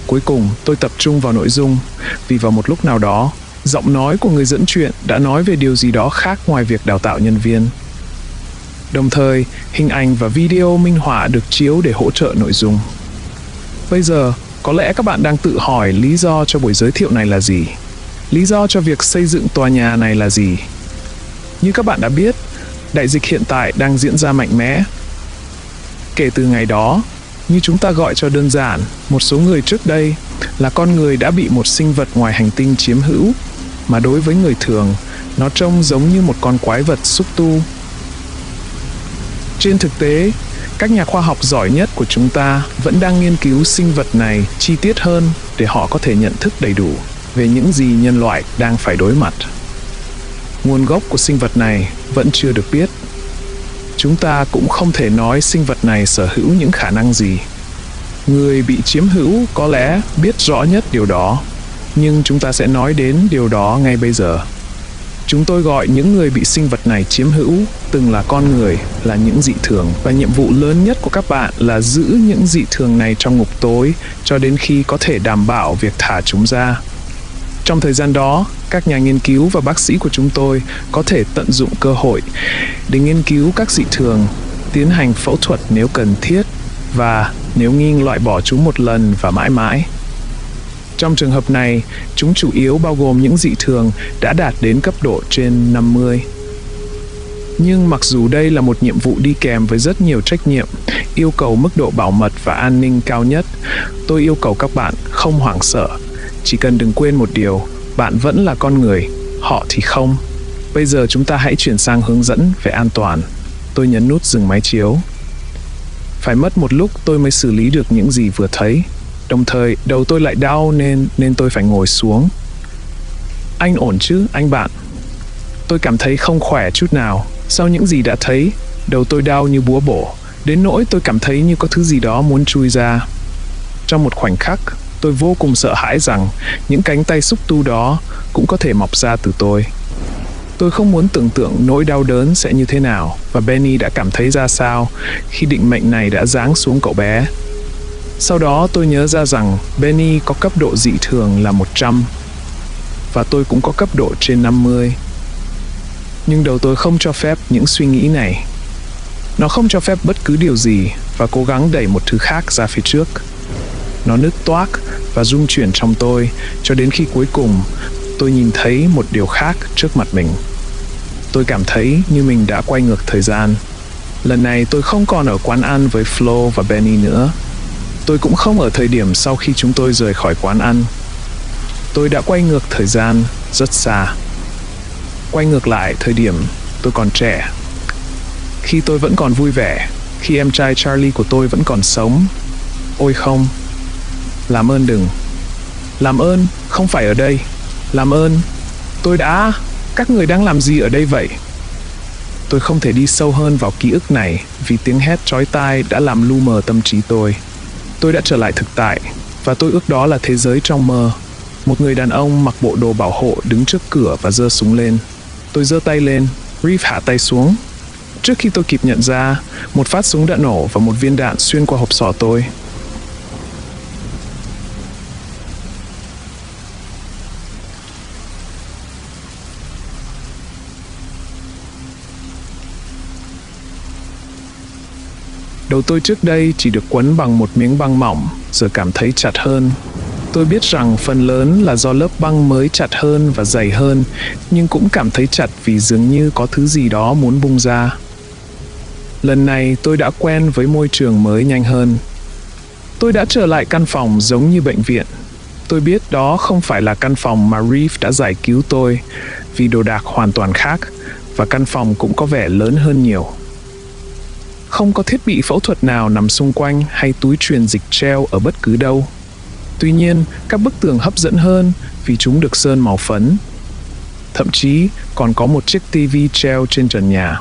Cuối cùng, tôi tập trung vào nội dung, vì vào một lúc nào đó, giọng nói của người dẫn chuyện đã nói về điều gì đó khác ngoài việc đào tạo nhân viên. Đồng thời, hình ảnh và video minh họa được chiếu để hỗ trợ nội dung. Bây giờ, có lẽ các bạn đang tự hỏi lý do cho buổi giới thiệu này là gì? Lý do cho việc xây dựng tòa nhà này là gì? Như các bạn đã biết, đại dịch hiện tại đang diễn ra mạnh mẽ. Kể từ ngày đó, như chúng ta gọi cho đơn giản, một số người trước đây là con người đã bị một sinh vật ngoài hành tinh chiếm hữu, mà đối với người thường, nó trông giống như một con quái vật xúc tu. Trên thực tế, các nhà khoa học giỏi nhất của chúng ta vẫn đang nghiên cứu sinh vật này chi tiết hơn để họ có thể nhận thức đầy đủ về những gì nhân loại đang phải đối mặt. Nguồn gốc của sinh vật này vẫn chưa được biết. Chúng ta cũng không thể nói sinh vật này sở hữu những khả năng gì. Người bị chiếm hữu có lẽ biết rõ nhất điều đó, nhưng chúng ta sẽ nói đến điều đó ngay bây giờ. Chúng tôi gọi những người bị sinh vật này chiếm hữu, từng là con người, là những dị thường, và nhiệm vụ lớn nhất của các bạn là giữ những dị thường này trong ngục tối cho đến khi có thể đảm bảo việc thả chúng ra. Trong thời gian đó, các nhà nghiên cứu và bác sĩ của chúng tôi có thể tận dụng cơ hội để nghiên cứu các dị thường, tiến hành phẫu thuật nếu cần thiết và nếu nghi loại bỏ chúng một lần và mãi mãi. Trong trường hợp này, chúng chủ yếu bao gồm những dị thường đã đạt đến cấp độ trên 50. Nhưng mặc dù đây là một nhiệm vụ đi kèm với rất nhiều trách nhiệm, yêu cầu mức độ bảo mật và an ninh cao nhất, tôi yêu cầu các bạn không hoảng sợ. Chỉ cần đừng quên một điều, bạn vẫn là con người, họ thì không. Bây giờ chúng ta hãy chuyển sang hướng dẫn về an toàn. Tôi nhấn nút dừng máy chiếu. Phải mất một lúc tôi mới xử lý được những gì vừa thấy. Đồng thời, đầu tôi lại đau nên tôi phải ngồi xuống. Anh ổn chứ, anh bạn? Tôi cảm thấy không khỏe chút nào. Sau những gì đã thấy, đầu tôi đau như búa bổ, đến nỗi tôi cảm thấy như có thứ gì đó muốn chui ra. Trong một khoảnh khắc, tôi vô cùng sợ hãi rằng những cánh tay xúc tu đó cũng có thể mọc ra từ tôi. Tôi không muốn tưởng tượng nỗi đau đớn sẽ như thế nào và Benny đã cảm thấy ra sao khi định mệnh này đã giáng xuống cậu bé. Sau đó tôi nhớ ra rằng Benny có cấp độ dị thường là 100 và tôi cũng có cấp độ trên 50. Nhưng đầu tôi không cho phép những suy nghĩ này. Nó không cho phép bất cứ điều gì và cố gắng đẩy một thứ khác ra phía trước. Nó nứt toác và rung chuyển trong tôi cho đến khi cuối cùng tôi nhìn thấy một điều khác trước mặt mình. Tôi cảm thấy như mình đã quay ngược thời gian. Lần này tôi không còn ở quán ăn với Flo và Benny nữa. Tôi cũng không ở thời điểm sau khi chúng tôi rời khỏi quán ăn. Tôi đã quay ngược thời gian rất xa. Quay ngược lại thời điểm tôi còn trẻ. Khi tôi vẫn còn vui vẻ, khi em trai Charlie của tôi vẫn còn sống. Ôi không, làm ơn đừng. Làm ơn, không phải ở đây. Làm ơn, các người đang làm gì ở đây vậy? Tôi không thể đi sâu hơn vào ký ức này vì tiếng hét chói tai đã làm lu mờ tâm trí tôi. Tôi đã trở lại thực tại và tôi ước đó là thế giới trong mơ. Một người đàn ông mặc bộ đồ bảo hộ đứng trước cửa và giơ súng lên. Tôi giơ tay lên, Reeve hạ tay xuống. Trước khi tôi kịp nhận ra, một phát súng đã nổ và một viên đạn xuyên qua hộp sọ tôi. Đầu tôi trước đây chỉ được quấn bằng một miếng băng mỏng, giờ cảm thấy chặt hơn. Tôi biết rằng phần lớn là do lớp băng mới chặt hơn và dày hơn, nhưng cũng cảm thấy chặt vì dường như có thứ gì đó muốn bung ra. Lần này tôi đã quen với môi trường mới nhanh hơn. Tôi đã trở lại căn phòng giống như bệnh viện. Tôi biết đó không phải là căn phòng mà Reeve đã giải cứu tôi, vì đồ đạc hoàn toàn khác, và căn phòng cũng có vẻ lớn hơn nhiều. Không có thiết bị phẫu thuật nào nằm xung quanh hay túi truyền dịch treo ở bất cứ đâu. Tuy nhiên, các bức tường hấp dẫn hơn vì chúng được sơn màu phấn. Thậm chí còn có một chiếc tivi treo trên trần nhà.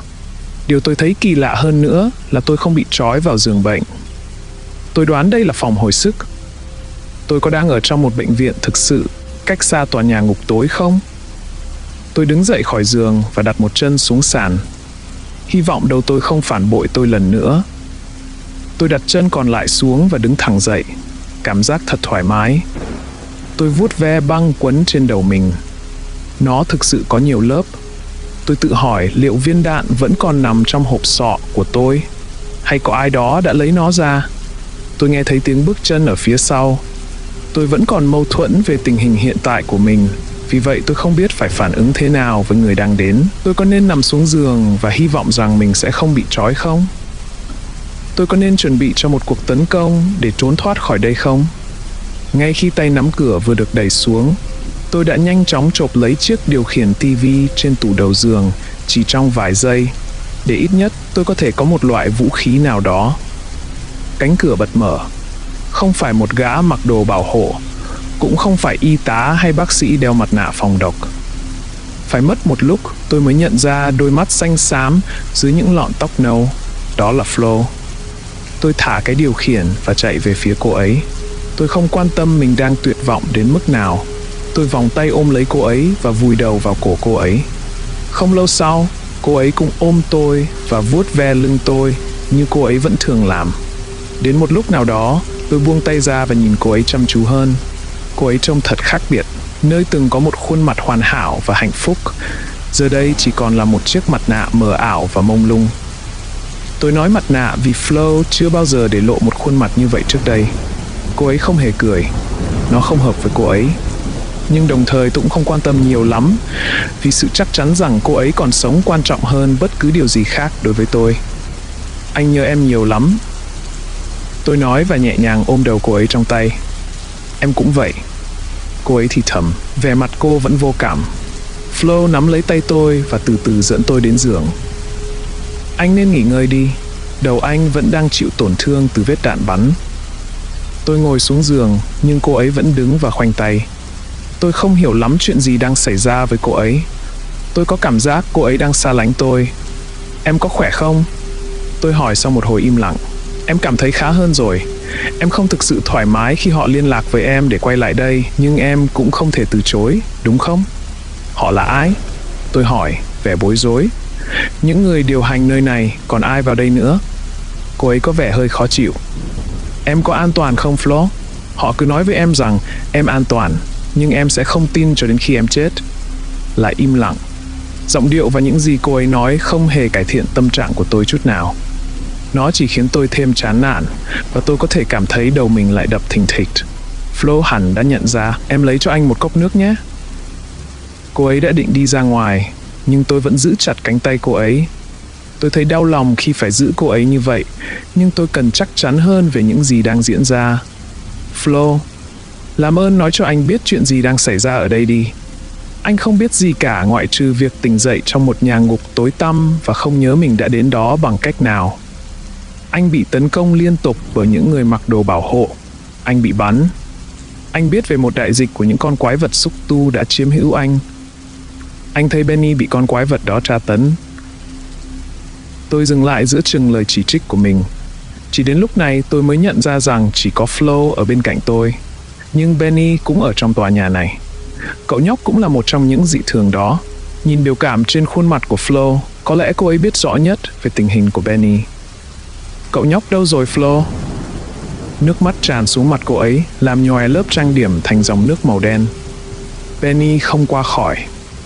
Điều tôi thấy kỳ lạ hơn nữa là tôi không bị trói vào giường bệnh. Tôi đoán đây là phòng hồi sức. Tôi có đang ở trong một bệnh viện thực sự, cách xa tòa nhà ngục tối không? Tôi đứng dậy khỏi giường và đặt một chân xuống sàn. Hy vọng đầu tôi không phản bội tôi lần nữa. Tôi đặt chân còn lại xuống và đứng thẳng dậy. Cảm giác thật thoải mái. Tôi vuốt ve băng quấn trên đầu mình. Nó thực sự có nhiều lớp. Tôi tự hỏi liệu viên đạn vẫn còn nằm trong hộp sọ của tôi, hay có ai đó đã lấy nó ra. Tôi nghe thấy tiếng bước chân ở phía sau. Tôi vẫn còn mâu thuẫn về tình hình hiện tại của mình. Vì vậy tôi không biết phải phản ứng thế nào với người đang đến. Tôi có nên nằm xuống giường và hy vọng rằng mình sẽ không bị trói không? Tôi có nên chuẩn bị cho một cuộc tấn công để trốn thoát khỏi đây không? Ngay khi tay nắm cửa vừa được đẩy xuống, tôi đã nhanh chóng chộp lấy chiếc điều khiển TV trên tủ đầu giường chỉ trong vài giây, để ít nhất tôi có thể có một loại vũ khí nào đó. Cánh cửa bật mở. Không phải một gã mặc đồ bảo hộ, cũng không phải y tá hay bác sĩ đeo mặt nạ phòng độc. Phải mất một lúc tôi mới nhận ra đôi mắt xanh xám dưới những lọn tóc nâu. Đó là Flo. Tôi thả cái điều khiển và chạy về phía cô ấy. Tôi không quan tâm mình đang tuyệt vọng đến mức nào. Tôi vòng tay ôm lấy cô ấy và vùi đầu vào cổ cô ấy. Không lâu sau, cô ấy cũng ôm tôi và vuốt ve lưng tôi như cô ấy vẫn thường làm. Đến một lúc nào đó, tôi buông tay ra và nhìn cô ấy chăm chú hơn. Cô ấy trông thật khác biệt. Nơi từng có một khuôn mặt hoàn hảo và hạnh phúc, giờ đây chỉ còn là một chiếc mặt nạ mờ ảo và mông lung. Tôi nói mặt nạ vì Flo chưa bao giờ để lộ một khuôn mặt như vậy trước đây. Cô ấy không hề cười. Nó không hợp với cô ấy. Nhưng đồng thời tôi cũng không quan tâm nhiều lắm, vì sự chắc chắn rằng cô ấy còn sống quan trọng hơn bất cứ điều gì khác đối với tôi. Anh nhớ em nhiều lắm. Tôi nói và nhẹ nhàng ôm đầu cô ấy trong tay. Em cũng vậy. Cô ấy thì thầm, vẻ mặt cô vẫn vô cảm. Flo nắm lấy tay tôi và từ từ dẫn tôi đến giường. Anh nên nghỉ ngơi đi. Đầu anh vẫn đang chịu tổn thương từ vết đạn bắn. Tôi ngồi xuống giường, nhưng cô ấy vẫn đứng và khoanh tay. Tôi không hiểu lắm chuyện gì đang xảy ra với cô ấy. Tôi có cảm giác cô ấy đang xa lánh tôi. Em có khỏe không? Tôi hỏi sau một hồi im lặng. Em cảm thấy khá hơn rồi. Em không thực sự thoải mái khi họ liên lạc với em để quay lại đây, nhưng em cũng không thể từ chối, đúng không? Họ là ai? Tôi hỏi, vẻ bối rối. Những người điều hành nơi này, còn ai vào đây nữa? Cô ấy có vẻ hơi khó chịu. Em có an toàn không, Flo? Họ cứ nói với em rằng em an toàn, nhưng em sẽ không tin cho đến khi em chết. Lại im lặng. Giọng điệu và những gì cô ấy nói không hề cải thiện tâm trạng của tôi chút nào. Nó chỉ khiến tôi thêm chán nản, và tôi có thể cảm thấy đầu mình lại đập thình thịch. Flo hẳn đã nhận ra. Em lấy cho anh một cốc nước nhé. Cô ấy đã định đi ra ngoài, nhưng tôi vẫn giữ chặt cánh tay cô ấy. Tôi thấy đau lòng khi phải giữ cô ấy như vậy, nhưng tôi cần chắc chắn hơn về những gì đang diễn ra. Flo, Làm ơn nói cho anh biết chuyện gì đang xảy ra ở đây đi. Anh không biết gì cả ngoại trừ việc tỉnh dậy trong một nhà ngục tối tăm và không nhớ mình đã đến đó bằng cách nào. Anh bị tấn công liên tục bởi những người mặc đồ bảo hộ. Anh bị bắn. Anh biết về một đại dịch của những con quái vật xúc tu đã chiếm hữu anh. Anh thấy Benny bị con quái vật đó tra tấn. Tôi dừng lại giữa chừng lời chỉ trích của mình. Chỉ đến lúc này tôi mới nhận ra rằng chỉ có Flo ở bên cạnh tôi. Nhưng Benny cũng ở trong tòa nhà này. Cậu nhóc cũng là một trong những dị thường đó. Nhìn biểu cảm trên khuôn mặt của Flo, có lẽ cô ấy biết rõ nhất về tình hình của Benny. Cậu nhóc đâu rồi Flo? Nước mắt tràn xuống mặt cô ấy, làm nhòe lớp trang điểm thành dòng nước màu đen. Benny không qua khỏi.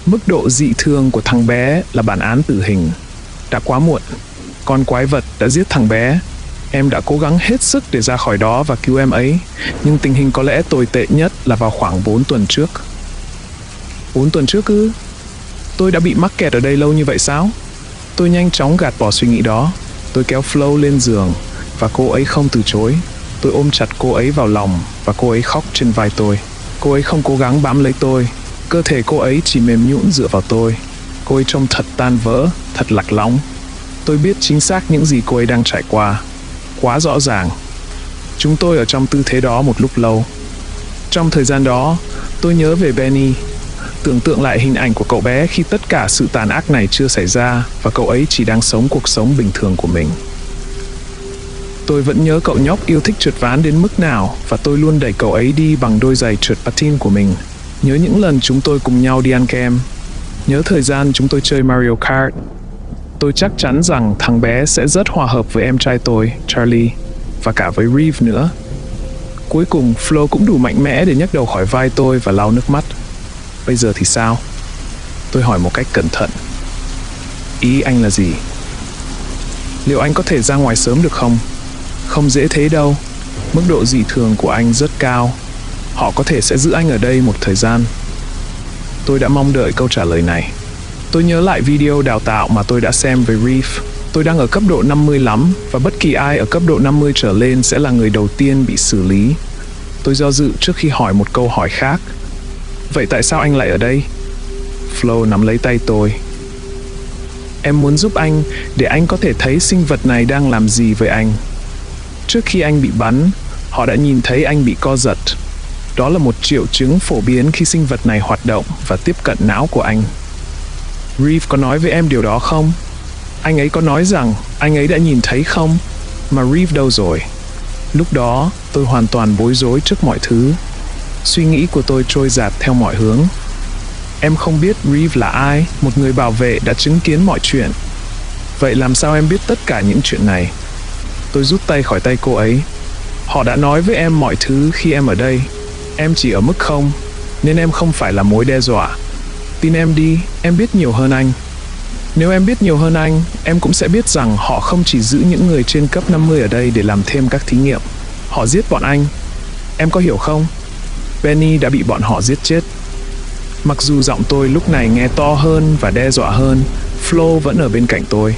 Mức độ dị thường của thằng bé là bản án tử hình. Đã quá muộn. Con quái vật đã giết thằng bé. Em đã cố gắng hết sức để ra khỏi đó và cứu em ấy, nhưng tình hình có lẽ tồi tệ nhất là vào khoảng 4 tuần trước. 4 tuần trước ư? Tôi đã bị mắc kẹt ở đây lâu như vậy sao? Tôi nhanh chóng gạt bỏ suy nghĩ đó. Tôi kéo Flo lên giường và cô ấy không từ chối. Tôi ôm chặt cô ấy vào lòng và cô ấy khóc trên vai tôi. Cô ấy không cố gắng bám lấy tôi. Cơ thể cô ấy chỉ mềm nhũn dựa vào tôi. Cô ấy trông thật tan vỡ, thật lạc lõng. Tôi biết chính xác những gì cô ấy đang trải qua. Quá rõ ràng. Chúng tôi ở trong tư thế đó một lúc lâu. Trong thời gian đó, tôi nhớ về Benny. Tưởng tượng lại hình ảnh của cậu bé khi tất cả sự tàn ác này chưa xảy ra và cậu ấy chỉ đang sống cuộc sống bình thường của mình. Tôi vẫn nhớ cậu nhóc yêu thích trượt ván đến mức nào và tôi luôn đẩy cậu ấy đi bằng đôi giày trượt patin của mình. Nhớ những lần chúng tôi cùng nhau đi ăn kem. Nhớ thời gian chúng tôi chơi Mario Kart. Tôi chắc chắn rằng thằng bé sẽ rất hòa hợp với em trai tôi, Charlie, và cả với Reeve nữa. Cuối cùng, Flo cũng đủ mạnh mẽ để nhấc đầu khỏi vai tôi và lau nước mắt. Bây giờ thì sao? Tôi hỏi một cách cẩn thận. Ý anh là gì? Liệu anh có thể ra ngoài sớm được không? Không dễ thế đâu. Mức độ dị thường của anh rất cao. Họ có thể sẽ giữ anh ở đây một thời gian. Tôi đã mong đợi câu trả lời này. Tôi nhớ lại video đào tạo mà tôi đã xem về Reeve. Tôi đang ở cấp độ 50 lắm, và bất kỳ ai ở cấp độ 50 trở lên sẽ là người đầu tiên bị xử lý. Tôi do dự trước khi hỏi một câu hỏi khác. Vậy tại sao anh lại ở đây? Flo nắm lấy tay tôi. Em muốn giúp anh để anh có thể thấy sinh vật này đang làm gì với anh. Trước khi anh bị bắn, họ đã nhìn thấy anh bị co giật. Đó là một triệu chứng phổ biến khi sinh vật này hoạt động và tiếp cận não của anh. Reeve có nói với em điều đó không? Anh ấy có nói rằng anh ấy đã nhìn thấy không? Mà Reeve đâu rồi? Lúc đó, tôi hoàn toàn bối rối trước mọi thứ. Suy nghĩ của tôi trôi dạt theo mọi hướng. Em không biết Reeve là ai, một người bảo vệ đã chứng kiến mọi chuyện. Vậy làm sao em biết tất cả những chuyện này? Tôi rút tay khỏi tay cô ấy. Họ đã nói với em mọi thứ khi em ở đây. Em chỉ ở mức 0, nên em không phải là mối đe dọa. Tin em đi, em biết nhiều hơn anh. Nếu em biết nhiều hơn anh, em cũng sẽ biết rằng họ không chỉ giữ những người trên cấp 50 ở đây để làm thêm các thí nghiệm. Họ giết bọn anh. Em có hiểu không? Benny đã bị bọn họ giết chết. Mặc dù giọng tôi lúc này nghe to hơn và đe dọa hơn, Flo vẫn ở bên cạnh tôi.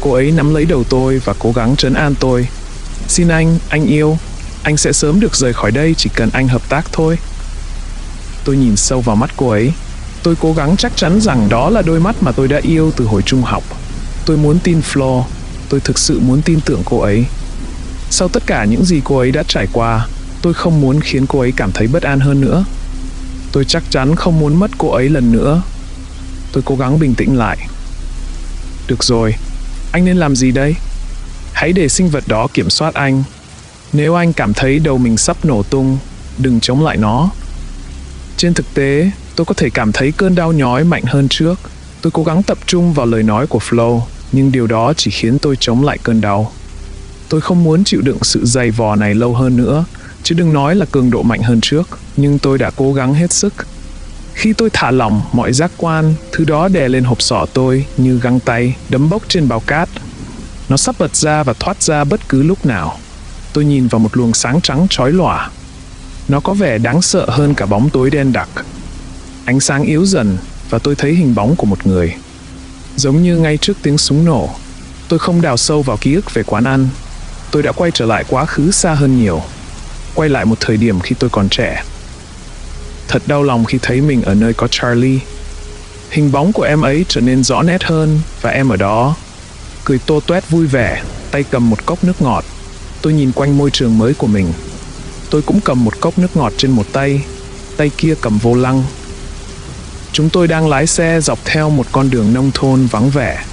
Cô ấy nắm lấy đầu tôi và cố gắng trấn an tôi. Xin anh yêu. Anh sẽ sớm được rời khỏi đây chỉ cần anh hợp tác thôi. Tôi nhìn sâu vào mắt cô ấy. Tôi cố gắng chắc chắn rằng đó là đôi mắt mà tôi đã yêu từ hồi trung học. Tôi muốn tin Flo. Tôi thực sự muốn tin tưởng cô ấy. Sau tất cả những gì cô ấy đã trải qua, tôi không muốn khiến cô ấy cảm thấy bất an hơn nữa. Tôi chắc chắn không muốn mất cô ấy lần nữa. Tôi cố gắng bình tĩnh lại. Được rồi, anh nên làm gì đây? Hãy để sinh vật đó kiểm soát anh. Nếu anh cảm thấy đầu mình sắp nổ tung, đừng chống lại nó. Trên thực tế, tôi có thể cảm thấy cơn đau nhói mạnh hơn trước. Tôi cố gắng tập trung vào lời nói của Flo, nhưng điều đó chỉ khiến tôi chống lại cơn đau. Tôi không muốn chịu đựng sự dày vò này lâu hơn nữa, chứ đừng nói là cường độ mạnh hơn trước, nhưng tôi đã cố gắng hết sức. Khi tôi thả lỏng mọi giác quan, thứ đó đè lên hộp sọ tôi như găng tay đấm bốc trên bao cát. Nó sắp bật ra và thoát ra bất cứ lúc nào. Tôi nhìn vào một luồng sáng trắng chói lòa. Nó có vẻ đáng sợ hơn cả bóng tối đen đặc. Ánh sáng yếu dần và tôi thấy hình bóng của một người. Giống như ngay trước tiếng súng nổ, tôi không đào sâu vào ký ức về quán ăn. Tôi đã quay trở lại quá khứ xa hơn nhiều. Quay lại một thời điểm khi tôi còn trẻ. Thật đau lòng khi thấy mình ở nơi có Charlie. Hình bóng của em ấy trở nên rõ nét hơn và em ở đó, cười tô toét vui vẻ, tay cầm một cốc nước ngọt. Tôi nhìn quanh môi trường mới của mình. Tôi cũng cầm một cốc nước ngọt trên một tay, tay kia cầm vô lăng. Chúng tôi đang lái xe dọc theo một con đường nông thôn vắng vẻ.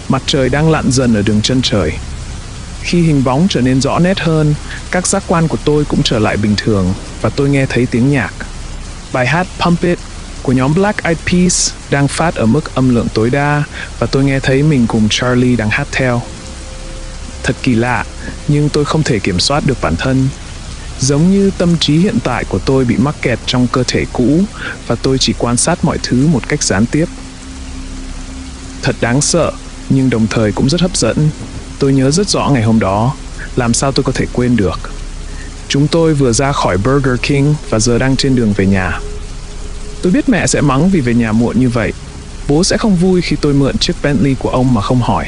Mặt trời đang lặn dần ở đường chân trời. Khi hình bóng trở nên rõ nét hơn, các giác quan của tôi cũng trở lại bình thường và tôi nghe thấy tiếng nhạc. Bài hát Pump It của nhóm Black Eyed Peas đang phát ở mức âm lượng tối đa và tôi nghe thấy mình cùng Charlie đang hát theo. Thật kỳ lạ, nhưng tôi không thể kiểm soát được bản thân. Giống như tâm trí hiện tại của tôi bị mắc kẹt trong cơ thể cũ và tôi chỉ quan sát mọi thứ một cách gián tiếp. Thật đáng sợ, nhưng đồng thời cũng rất hấp dẫn. Tôi nhớ rất rõ ngày hôm đó, làm sao tôi có thể quên được. Chúng tôi vừa ra khỏi Burger King và giờ đang trên đường về nhà. Tôi biết mẹ sẽ mắng vì về nhà muộn như vậy. Bố sẽ không vui khi tôi mượn chiếc Bentley của ông mà không hỏi.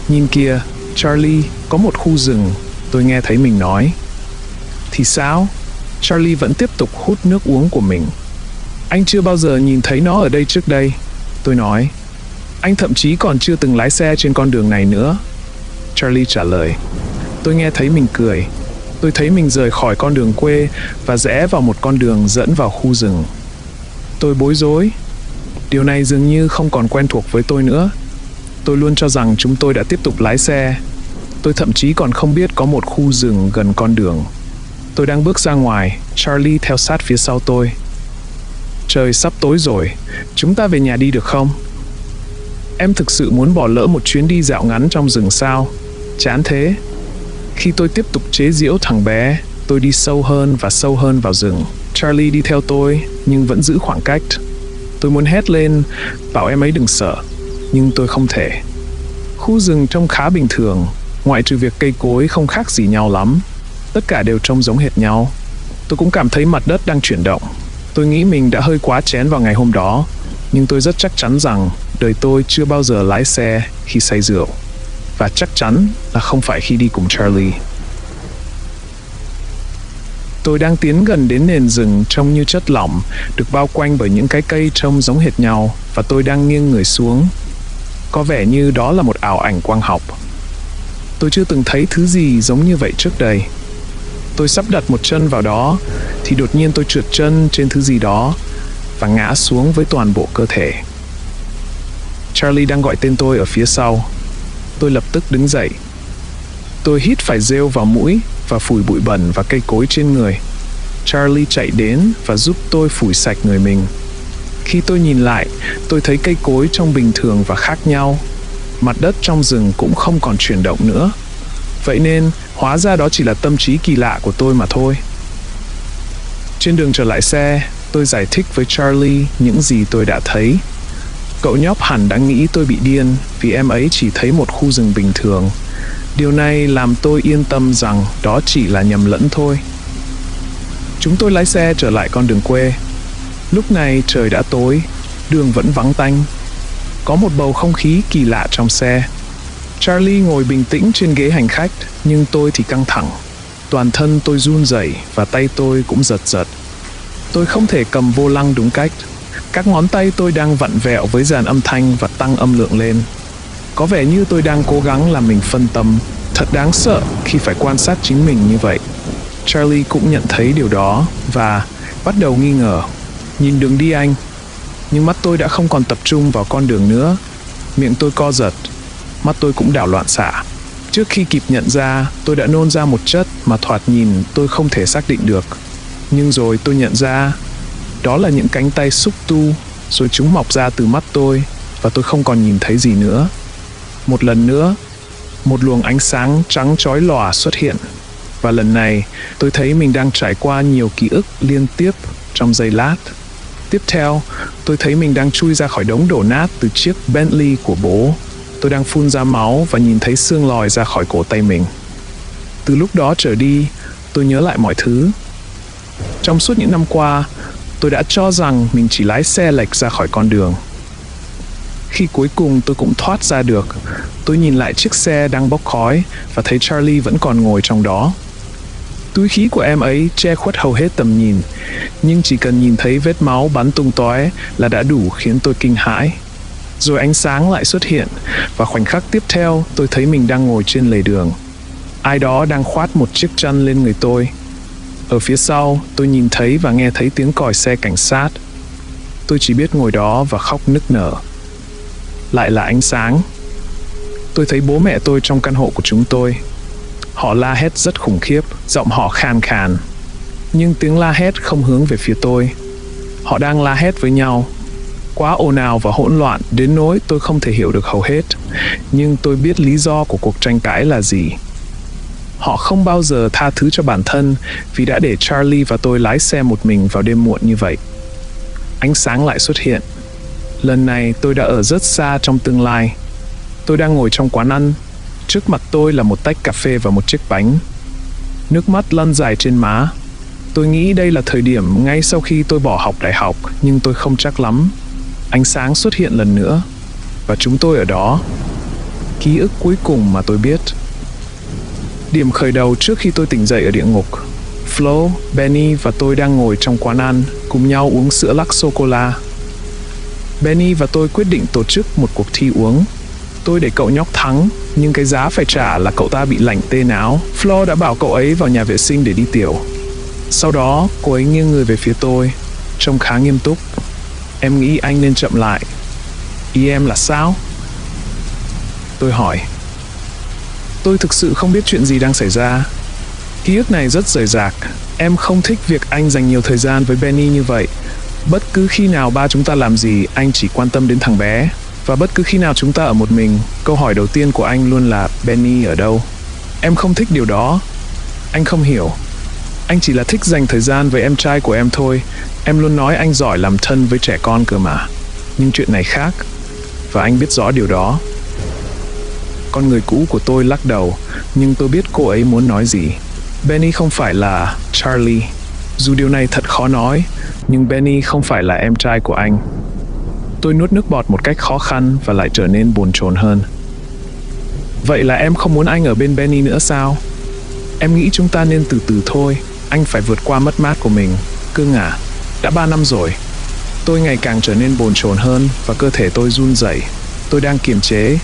Nhìn kìa, Charlie, có một khu rừng, tôi nghe thấy mình nói. Thì sao? Charlie vẫn tiếp tục hút nước uống của mình. Anh chưa bao giờ nhìn thấy nó ở đây trước đây, tôi nói. Anh thậm chí còn chưa từng lái xe trên con đường này nữa. Charlie trả lời. Tôi nghe thấy mình cười. Tôi thấy mình rời khỏi con đường quê và rẽ vào một con đường dẫn vào khu rừng. Tôi bối rối. Điều này dường như không còn quen thuộc với tôi nữa. Tôi luôn cho rằng chúng tôi đã tiếp tục lái xe. Tôi thậm chí còn không biết có một khu rừng gần con đường. Tôi đang bước ra ngoài, Charlie theo sát phía sau tôi. Trời sắp tối rồi, chúng ta về nhà đi được không? Em thực sự muốn bỏ lỡ một chuyến đi dạo ngắn trong rừng sao? Chán thế. Khi tôi tiếp tục chế giễu thằng bé, tôi đi sâu hơn và sâu hơn vào rừng. Charlie đi theo tôi, nhưng vẫn giữ khoảng cách. Tôi muốn hét lên, bảo em ấy đừng sợ, nhưng tôi không thể. Khu rừng trông khá bình thường, ngoại trừ việc cây cối không khác gì nhau lắm. Tất cả đều trông giống hệt nhau. Tôi cũng cảm thấy mặt đất đang chuyển động. Tôi nghĩ mình đã hơi quá chén vào ngày hôm đó, nhưng tôi rất chắc chắn rằng đời tôi chưa bao giờ lái xe khi say rượu. Và chắc chắn là không phải khi đi cùng Charlie. Tôi đang tiến gần đến nền rừng trông như chất lỏng, được bao quanh bởi những cái cây trông giống hệt nhau, và tôi đang nghiêng người xuống. Có vẻ như đó là một ảo ảnh quang học. Tôi chưa từng thấy thứ gì giống như vậy trước đây. Tôi sắp đặt một chân vào đó, thì đột nhiên tôi trượt chân trên thứ gì đó và ngã xuống với toàn bộ cơ thể. Charlie đang gọi tên tôi ở phía sau. Tôi lập tức đứng dậy. Tôi hít phải rêu vào mũi và phủi bụi bẩn và cây cối trên người. Charlie chạy đến và giúp tôi phủi sạch người mình. Khi tôi nhìn lại, tôi thấy cây cối trông bình thường và khác nhau. Mặt đất trong rừng cũng không còn chuyển động nữa. Vậy nên, hóa ra đó chỉ là tâm trí kỳ lạ của tôi mà thôi. Trên đường trở lại xe, tôi giải thích với Charlie những gì tôi đã thấy. Cậu nhóc hẳn đã nghĩ tôi bị điên vì em ấy chỉ thấy một khu rừng bình thường. Điều này làm tôi yên tâm rằng đó chỉ là nhầm lẫn thôi. Chúng tôi lái xe trở lại con đường quê. Lúc này trời đã tối, đường vẫn vắng tanh. Có một bầu không khí kỳ lạ trong xe. Charlie ngồi bình tĩnh trên ghế hành khách, nhưng tôi thì căng thẳng. Toàn thân tôi run rẩy và tay tôi cũng giật giật. Tôi không thể cầm vô lăng đúng cách. Các ngón tay tôi đang vặn vẹo với dàn âm thanh và tăng âm lượng lên. Có vẻ như tôi đang cố gắng làm mình phân tâm. Thật đáng sợ khi phải quan sát chính mình như vậy. Charlie cũng nhận thấy điều đó và bắt đầu nghi ngờ. Nhìn đường đi anh. Nhưng mắt tôi đã không còn tập trung vào con đường nữa. Miệng tôi co giật. Mắt tôi cũng đảo loạn xạ. Trước khi kịp nhận ra, tôi đã nôn ra một chất mà thoạt nhìn tôi không thể xác định được. Nhưng rồi tôi nhận ra, đó là những cánh tay xúc tu, rồi chúng mọc ra từ mắt tôi, và tôi không còn nhìn thấy gì nữa. Một lần nữa, một luồng ánh sáng trắng chói lòa xuất hiện. Và lần này, tôi thấy mình đang trải qua nhiều ký ức liên tiếp trong giây lát. Tiếp theo, tôi thấy mình đang chui ra khỏi đống đổ nát từ chiếc Bentley của bố. Tôi đang phun ra máu và nhìn thấy xương lòi ra khỏi cổ tay mình. Từ lúc đó trở đi, tôi nhớ lại mọi thứ. Trong suốt những năm qua, tôi đã cho rằng mình chỉ lái xe lệch ra khỏi con đường. Khi cuối cùng tôi cũng thoát ra được, tôi nhìn lại chiếc xe đang bốc khói và thấy Charlie vẫn còn ngồi trong đó. Túi khí của em ấy che khuất hầu hết tầm nhìn, nhưng chỉ cần nhìn thấy vết máu bắn tung tóe là đã đủ khiến tôi kinh hãi. Rồi ánh sáng lại xuất hiện, và khoảnh khắc tiếp theo tôi thấy mình đang ngồi trên lề đường. Ai đó đang khoát một chiếc chăn lên người tôi. Ở phía sau, tôi nhìn thấy và nghe thấy tiếng còi xe cảnh sát. Tôi chỉ biết ngồi đó và khóc nức nở. Lại là ánh sáng. Tôi thấy bố mẹ tôi trong căn hộ của chúng tôi. Họ la hét rất khủng khiếp, giọng họ khàn khàn. Nhưng tiếng la hét không hướng về phía tôi. Họ đang la hét với nhau. Quá ồn ào và hỗn loạn đến nỗi tôi không thể hiểu được hầu hết. Nhưng tôi biết lý do của cuộc tranh cãi là gì. Họ không bao giờ tha thứ cho bản thân vì đã để Charlie và tôi lái xe một mình vào đêm muộn như vậy. Ánh sáng lại xuất hiện. Lần này tôi đã ở rất xa trong tương lai. Tôi đang ngồi trong quán ăn. Trước mặt tôi là một tách cà phê và một chiếc bánh. Nước mắt lăn dài trên má. Tôi nghĩ đây là thời điểm ngay sau khi tôi bỏ học đại học, nhưng tôi không chắc lắm. Ánh sáng xuất hiện lần nữa, và chúng tôi ở đó. Ký ức cuối cùng mà tôi biết. Điểm khởi đầu trước khi tôi tỉnh dậy ở địa ngục. Flo, Benny và tôi đang ngồi trong quán ăn, cùng nhau uống sữa lắc sô-cô-la. Benny và tôi quyết định tổ chức một cuộc thi uống. Tôi để cậu nhóc thắng, nhưng cái giá phải trả là cậu ta bị lạnh tê não. Flo đã bảo cậu ấy vào nhà vệ sinh để đi tiểu. Sau đó, cô ấy nghiêng người về phía tôi, trông khá nghiêm túc. Em nghĩ anh nên chậm lại. Ý em là sao? Tôi hỏi. Tôi thực sự không biết chuyện gì đang xảy ra. Ký ức này rất rời rạc. Em không thích việc anh dành nhiều thời gian với Benny như vậy. Bất cứ khi nào ba chúng ta làm gì, anh chỉ quan tâm đến thằng bé. Và bất cứ khi nào chúng ta ở một mình, câu hỏi đầu tiên của anh luôn là Benny ở đâu? Em không thích điều đó. Anh không hiểu. Anh chỉ là thích dành thời gian với em trai của em thôi. Em luôn nói anh giỏi làm thân với trẻ con cơ mà. Nhưng chuyện này khác. Và anh biết rõ điều đó. Con người cũ của tôi lắc đầu, nhưng tôi biết cô ấy muốn nói gì. Benny không phải là Charlie. Dù điều này thật khó nói, nhưng Benny không phải là em trai của anh. Tôi nuốt nước bọt một cách khó khăn và lại trở nên bồn chồn hơn. Vậy là em không muốn anh ở bên Benny nữa sao? Em nghĩ chúng ta nên từ từ thôi. Anh phải vượt qua mất mát của mình. Cưng à, đã 3 năm rồi. Tôi ngày càng trở nên bồn chồn hơn và cơ thể tôi run rẩy. Tôi đang kiềm chế.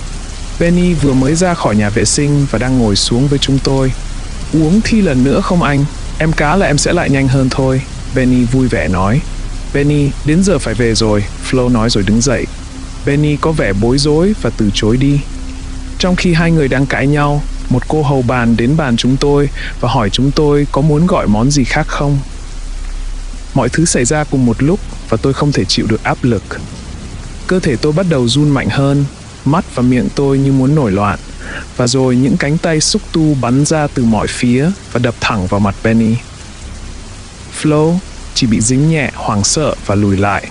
Benny vừa mới ra khỏi nhà vệ sinh và đang ngồi xuống với chúng tôi. Uống thi lần nữa không anh? Em cá là em sẽ lại nhanh hơn thôi. Benny vui vẻ nói. Benny, đến giờ phải về rồi, Flo nói rồi đứng dậy. Benny có vẻ bối rối và từ chối đi. Trong khi hai người đang cãi nhau, một cô hầu bàn đến bàn chúng tôi và hỏi chúng tôi có muốn gọi món gì khác không. Mọi thứ xảy ra cùng một lúc và tôi không thể chịu được áp lực. Cơ thể tôi bắt đầu run mạnh hơn, mắt và miệng tôi như muốn nổi loạn. Và rồi những cánh tay xúc tu bắn ra từ mọi phía và đập thẳng vào mặt Benny. Flo chỉ bị dính nhẹ, hoảng sợ và lùi lại.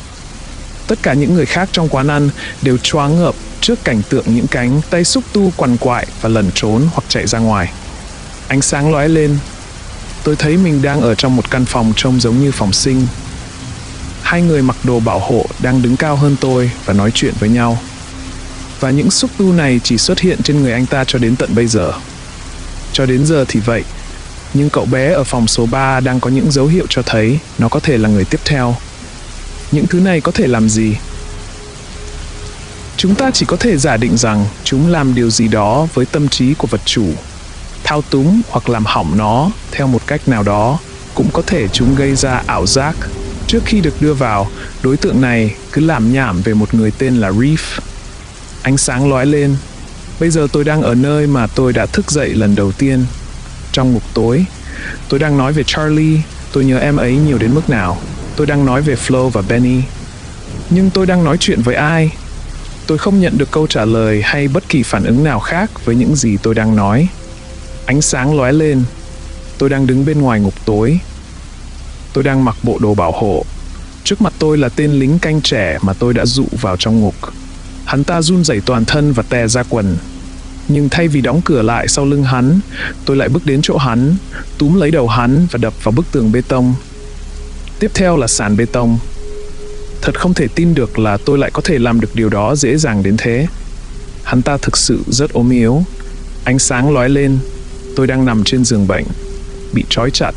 Tất cả những người khác trong quán ăn đều choáng ngợp trước cảnh tượng những cánh tay xúc tu quằn quại và lẩn trốn hoặc chạy ra ngoài. Ánh sáng lóe lên. Tôi thấy mình đang ở trong một căn phòng trông giống như phòng sinh. Hai người mặc đồ bảo hộ đang đứng cao hơn tôi và nói chuyện với nhau. Và những xúc tu này chỉ xuất hiện trên người anh ta cho đến tận bây giờ. Cho đến giờ thì vậy. Nhưng cậu bé ở phòng số 3 đang có những dấu hiệu cho thấy nó có thể là người tiếp theo. Những thứ này có thể làm gì? Chúng ta chỉ có thể giả định rằng chúng làm điều gì đó với tâm trí của vật chủ, thao túng hoặc làm hỏng nó theo một cách nào đó. Cũng có thể chúng gây ra ảo giác. Trước khi được đưa vào, đối tượng này cứ lảm nhảm về một người tên là Reef. Ánh sáng lóe lên. Bây giờ tôi đang ở nơi mà tôi đã thức dậy lần đầu tiên. Trong ngục tối. Tôi đang nói về Charlie. Tôi nhớ em ấy nhiều đến mức nào. Tôi đang nói về Flo và Benny. Nhưng tôi đang nói chuyện với ai? Tôi không nhận được câu trả lời hay bất kỳ phản ứng nào khác với những gì tôi đang nói. Ánh sáng lóe lên. Tôi đang đứng bên ngoài ngục tối. Tôi đang mặc bộ đồ bảo hộ. Trước mặt tôi là tên lính canh trẻ mà tôi đã dụ vào trong ngục. Hắn ta run rẩy toàn thân và tè ra quần. Nhưng thay vì đóng cửa lại sau lưng hắn, tôi lại bước đến chỗ hắn, túm lấy đầu hắn và đập vào bức tường bê tông. Tiếp theo là sàn bê tông. Thật không thể tin được là tôi lại có thể làm được điều đó dễ dàng đến thế. Hắn ta thực sự rất ốm yếu. Ánh sáng lóe lên. Tôi đang nằm trên giường bệnh. bị trói chặt.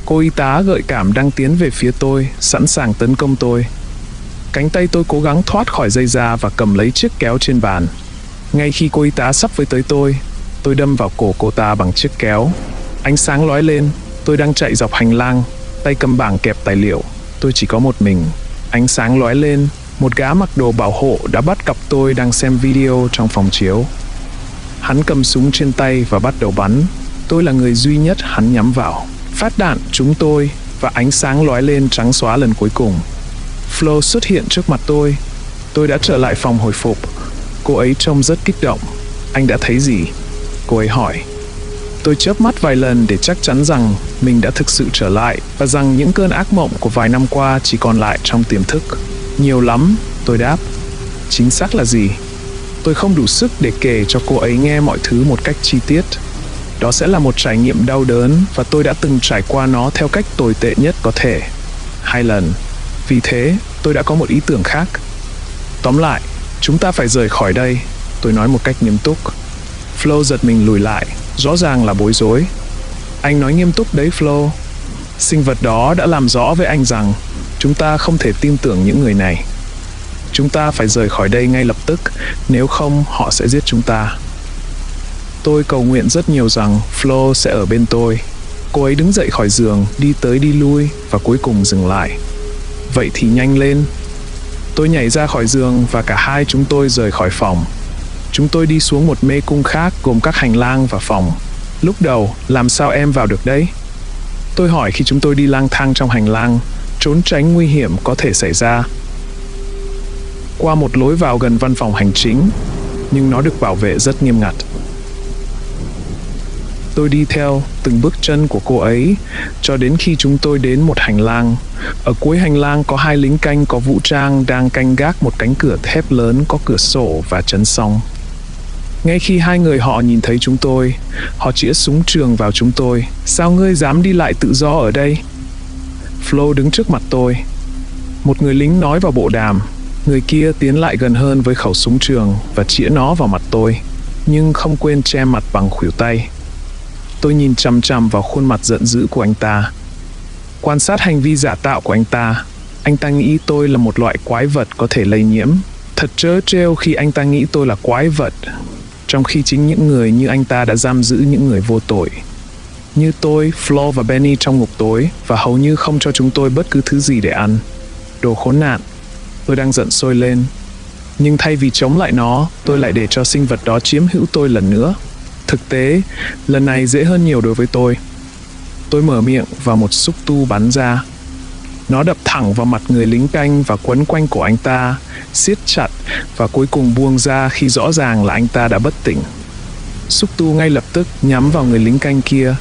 Cô y tá gợi cảm đang tiến về phía tôi, sẵn sàng tấn công tôi. Cánh tay tôi cố gắng thoát khỏi dây da và cầm lấy chiếc kéo trên bàn. Ngay khi cô y tá sắp với tới tôi đâm vào cổ cô ta bằng chiếc kéo. Ánh sáng lóe lên, tôi đang chạy dọc hành lang, tay cầm bảng kẹp tài liệu. Tôi chỉ có một mình. Ánh sáng lóe lên, một gã mặc đồ bảo hộ đã bắt gặp tôi đang xem video trong phòng chiếu. Hắn cầm súng trên tay và bắt đầu bắn. Tôi là người duy nhất hắn nhắm vào. Phát đạn trúng tôi và ánh sáng lóe lên trắng xóa lần cuối cùng. Flo xuất hiện trước mặt tôi. Tôi đã trở lại phòng hồi phục. Cô ấy trông rất kích động. Anh đã thấy gì? Cô ấy hỏi. Tôi chớp mắt vài lần để chắc chắn rằng mình đã thực sự trở lại và rằng những cơn ác mộng của vài năm qua chỉ còn lại trong tiềm thức. Nhiều lắm, tôi đáp. Chính xác là gì? Tôi không đủ sức để kể cho cô ấy nghe mọi thứ một cách chi tiết. Đó sẽ là một trải nghiệm đau đớn và tôi đã từng trải qua nó theo cách tồi tệ nhất có thể. 2 lần. Vì thế, tôi đã có một ý tưởng khác. Tóm lại, chúng ta phải rời khỏi đây, tôi nói một cách nghiêm túc. Flo giật mình lùi lại, rõ ràng là bối rối. Anh nói nghiêm túc đấy Flo. Sinh vật đó đã làm rõ với anh rằng chúng ta không thể tin tưởng những người này. Chúng ta phải rời khỏi đây ngay lập tức, nếu không họ sẽ giết chúng ta. Tôi cầu nguyện rất nhiều rằng Flo sẽ ở bên tôi. Cô ấy đứng dậy khỏi giường, đi tới đi lui và cuối cùng dừng lại. Vậy thì nhanh lên. Tôi nhảy ra khỏi giường và cả hai chúng tôi rời khỏi phòng. Chúng tôi đi xuống một mê cung khác gồm các hành lang và phòng. Lúc đầu, làm sao em vào được đấy? Tôi hỏi khi chúng tôi đi lang thang trong hành lang, trốn tránh nguy hiểm có thể xảy ra. Qua một lối vào gần văn phòng hành chính, nhưng nó được bảo vệ rất nghiêm ngặt. Tôi đi theo từng bước chân của cô ấy cho đến khi chúng tôi đến một hành lang. Ở cuối hành lang có 2 lính canh có vũ trang đang canh gác một cánh cửa thép lớn có cửa sổ và chắn song. Ngay khi 2 người họ nhìn thấy chúng tôi, họ chĩa súng trường vào chúng tôi. Sao ngươi dám đi lại tự do ở đây? Flo đứng trước mặt tôi. Một người lính nói vào bộ đàm. Người kia tiến lại gần hơn với khẩu súng trường và chĩa nó vào mặt tôi, nhưng không quên che mặt bằng khuỷu tay. Tôi nhìn chằm chằm vào khuôn mặt giận dữ của anh ta. Quan sát hành vi giả tạo của anh ta nghĩ tôi là một loại quái vật có thể lây nhiễm. Thật trớ trêu khi anh ta nghĩ tôi là quái vật, trong khi chính những người như anh ta đã giam giữ những người vô tội. Như tôi, Flo và Benny trong ngục tối và hầu như không cho chúng tôi bất cứ thứ gì để ăn. Đồ khốn nạn. Tôi đang giận sôi lên. Nhưng thay vì chống lại nó, tôi lại để cho sinh vật đó chiếm hữu tôi lần nữa. Thực tế, lần này dễ hơn nhiều đối với tôi. Tôi mở miệng và một xúc tu bắn ra. Nó đập thẳng vào mặt người lính canh và quấn quanh cổ anh ta, siết chặt và cuối cùng buông ra khi rõ ràng là anh ta đã bất tỉnh. Xúc tu ngay lập tức nhắm vào người lính canh kia,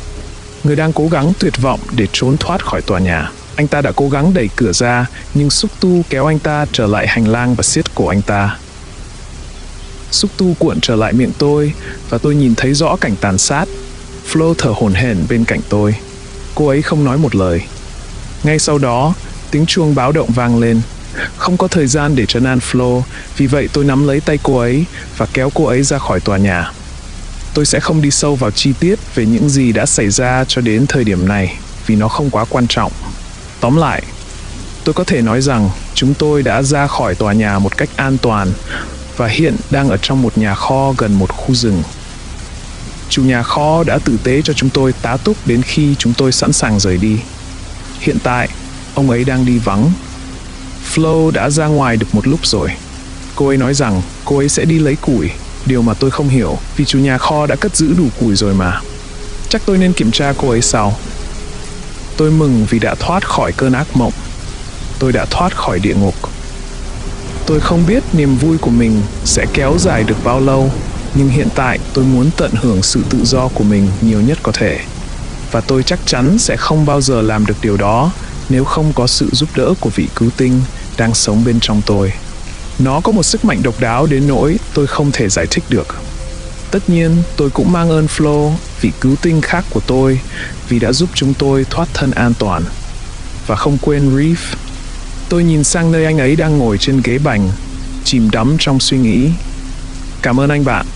người đang cố gắng tuyệt vọng để trốn thoát khỏi tòa nhà. Anh ta đã cố gắng đẩy cửa ra, nhưng xúc tu kéo anh ta trở lại hành lang và siết cổ anh ta. Xúc tu cuộn trở lại miệng tôi và tôi nhìn thấy rõ cảnh tàn sát. Flo thở hổn hển bên cạnh tôi. Cô ấy không nói một lời. Ngay sau đó, tiếng chuông báo động vang lên. Không có thời gian để trấn an Flo, vì vậy tôi nắm lấy tay cô ấy và kéo cô ấy ra khỏi tòa nhà. Tôi sẽ không đi sâu vào chi tiết về những gì đã xảy ra cho đến thời điểm này, vì nó không quá quan trọng. Tóm lại, tôi có thể nói rằng chúng tôi đã ra khỏi tòa nhà một cách an toàn và hiện đang ở trong một nhà kho gần một khu rừng. Chủ nhà kho đã tử tế cho chúng tôi tá túc đến khi chúng tôi sẵn sàng rời đi. Hiện tại, ông ấy đang đi vắng. Flo đã ra ngoài được một lúc rồi. Cô ấy nói rằng cô ấy sẽ đi lấy củi, điều mà tôi không hiểu vì chủ nhà kho đã cất giữ đủ củi rồi mà. Chắc tôi nên kiểm tra cô ấy sau. Tôi mừng vì đã thoát khỏi cơn ác mộng. Tôi đã thoát khỏi địa ngục. Tôi không biết niềm vui của mình sẽ kéo dài được bao lâu, nhưng hiện tại tôi muốn tận hưởng sự tự do của mình nhiều nhất có thể. Và tôi chắc chắn sẽ không bao giờ làm được điều đó nếu không có sự giúp đỡ của vị cứu tinh đang sống bên trong tôi. Nó có một sức mạnh độc đáo đến nỗi tôi không thể giải thích được. Tất nhiên, tôi cũng mang ơn Flo, vị cứu tinh khác của tôi, vì đã giúp chúng tôi thoát thân an toàn. Và không quên Reef. Tôi nhìn sang nơi anh ấy đang ngồi trên ghế bành, chìm đắm trong suy nghĩ. Cảm ơn anh bạn.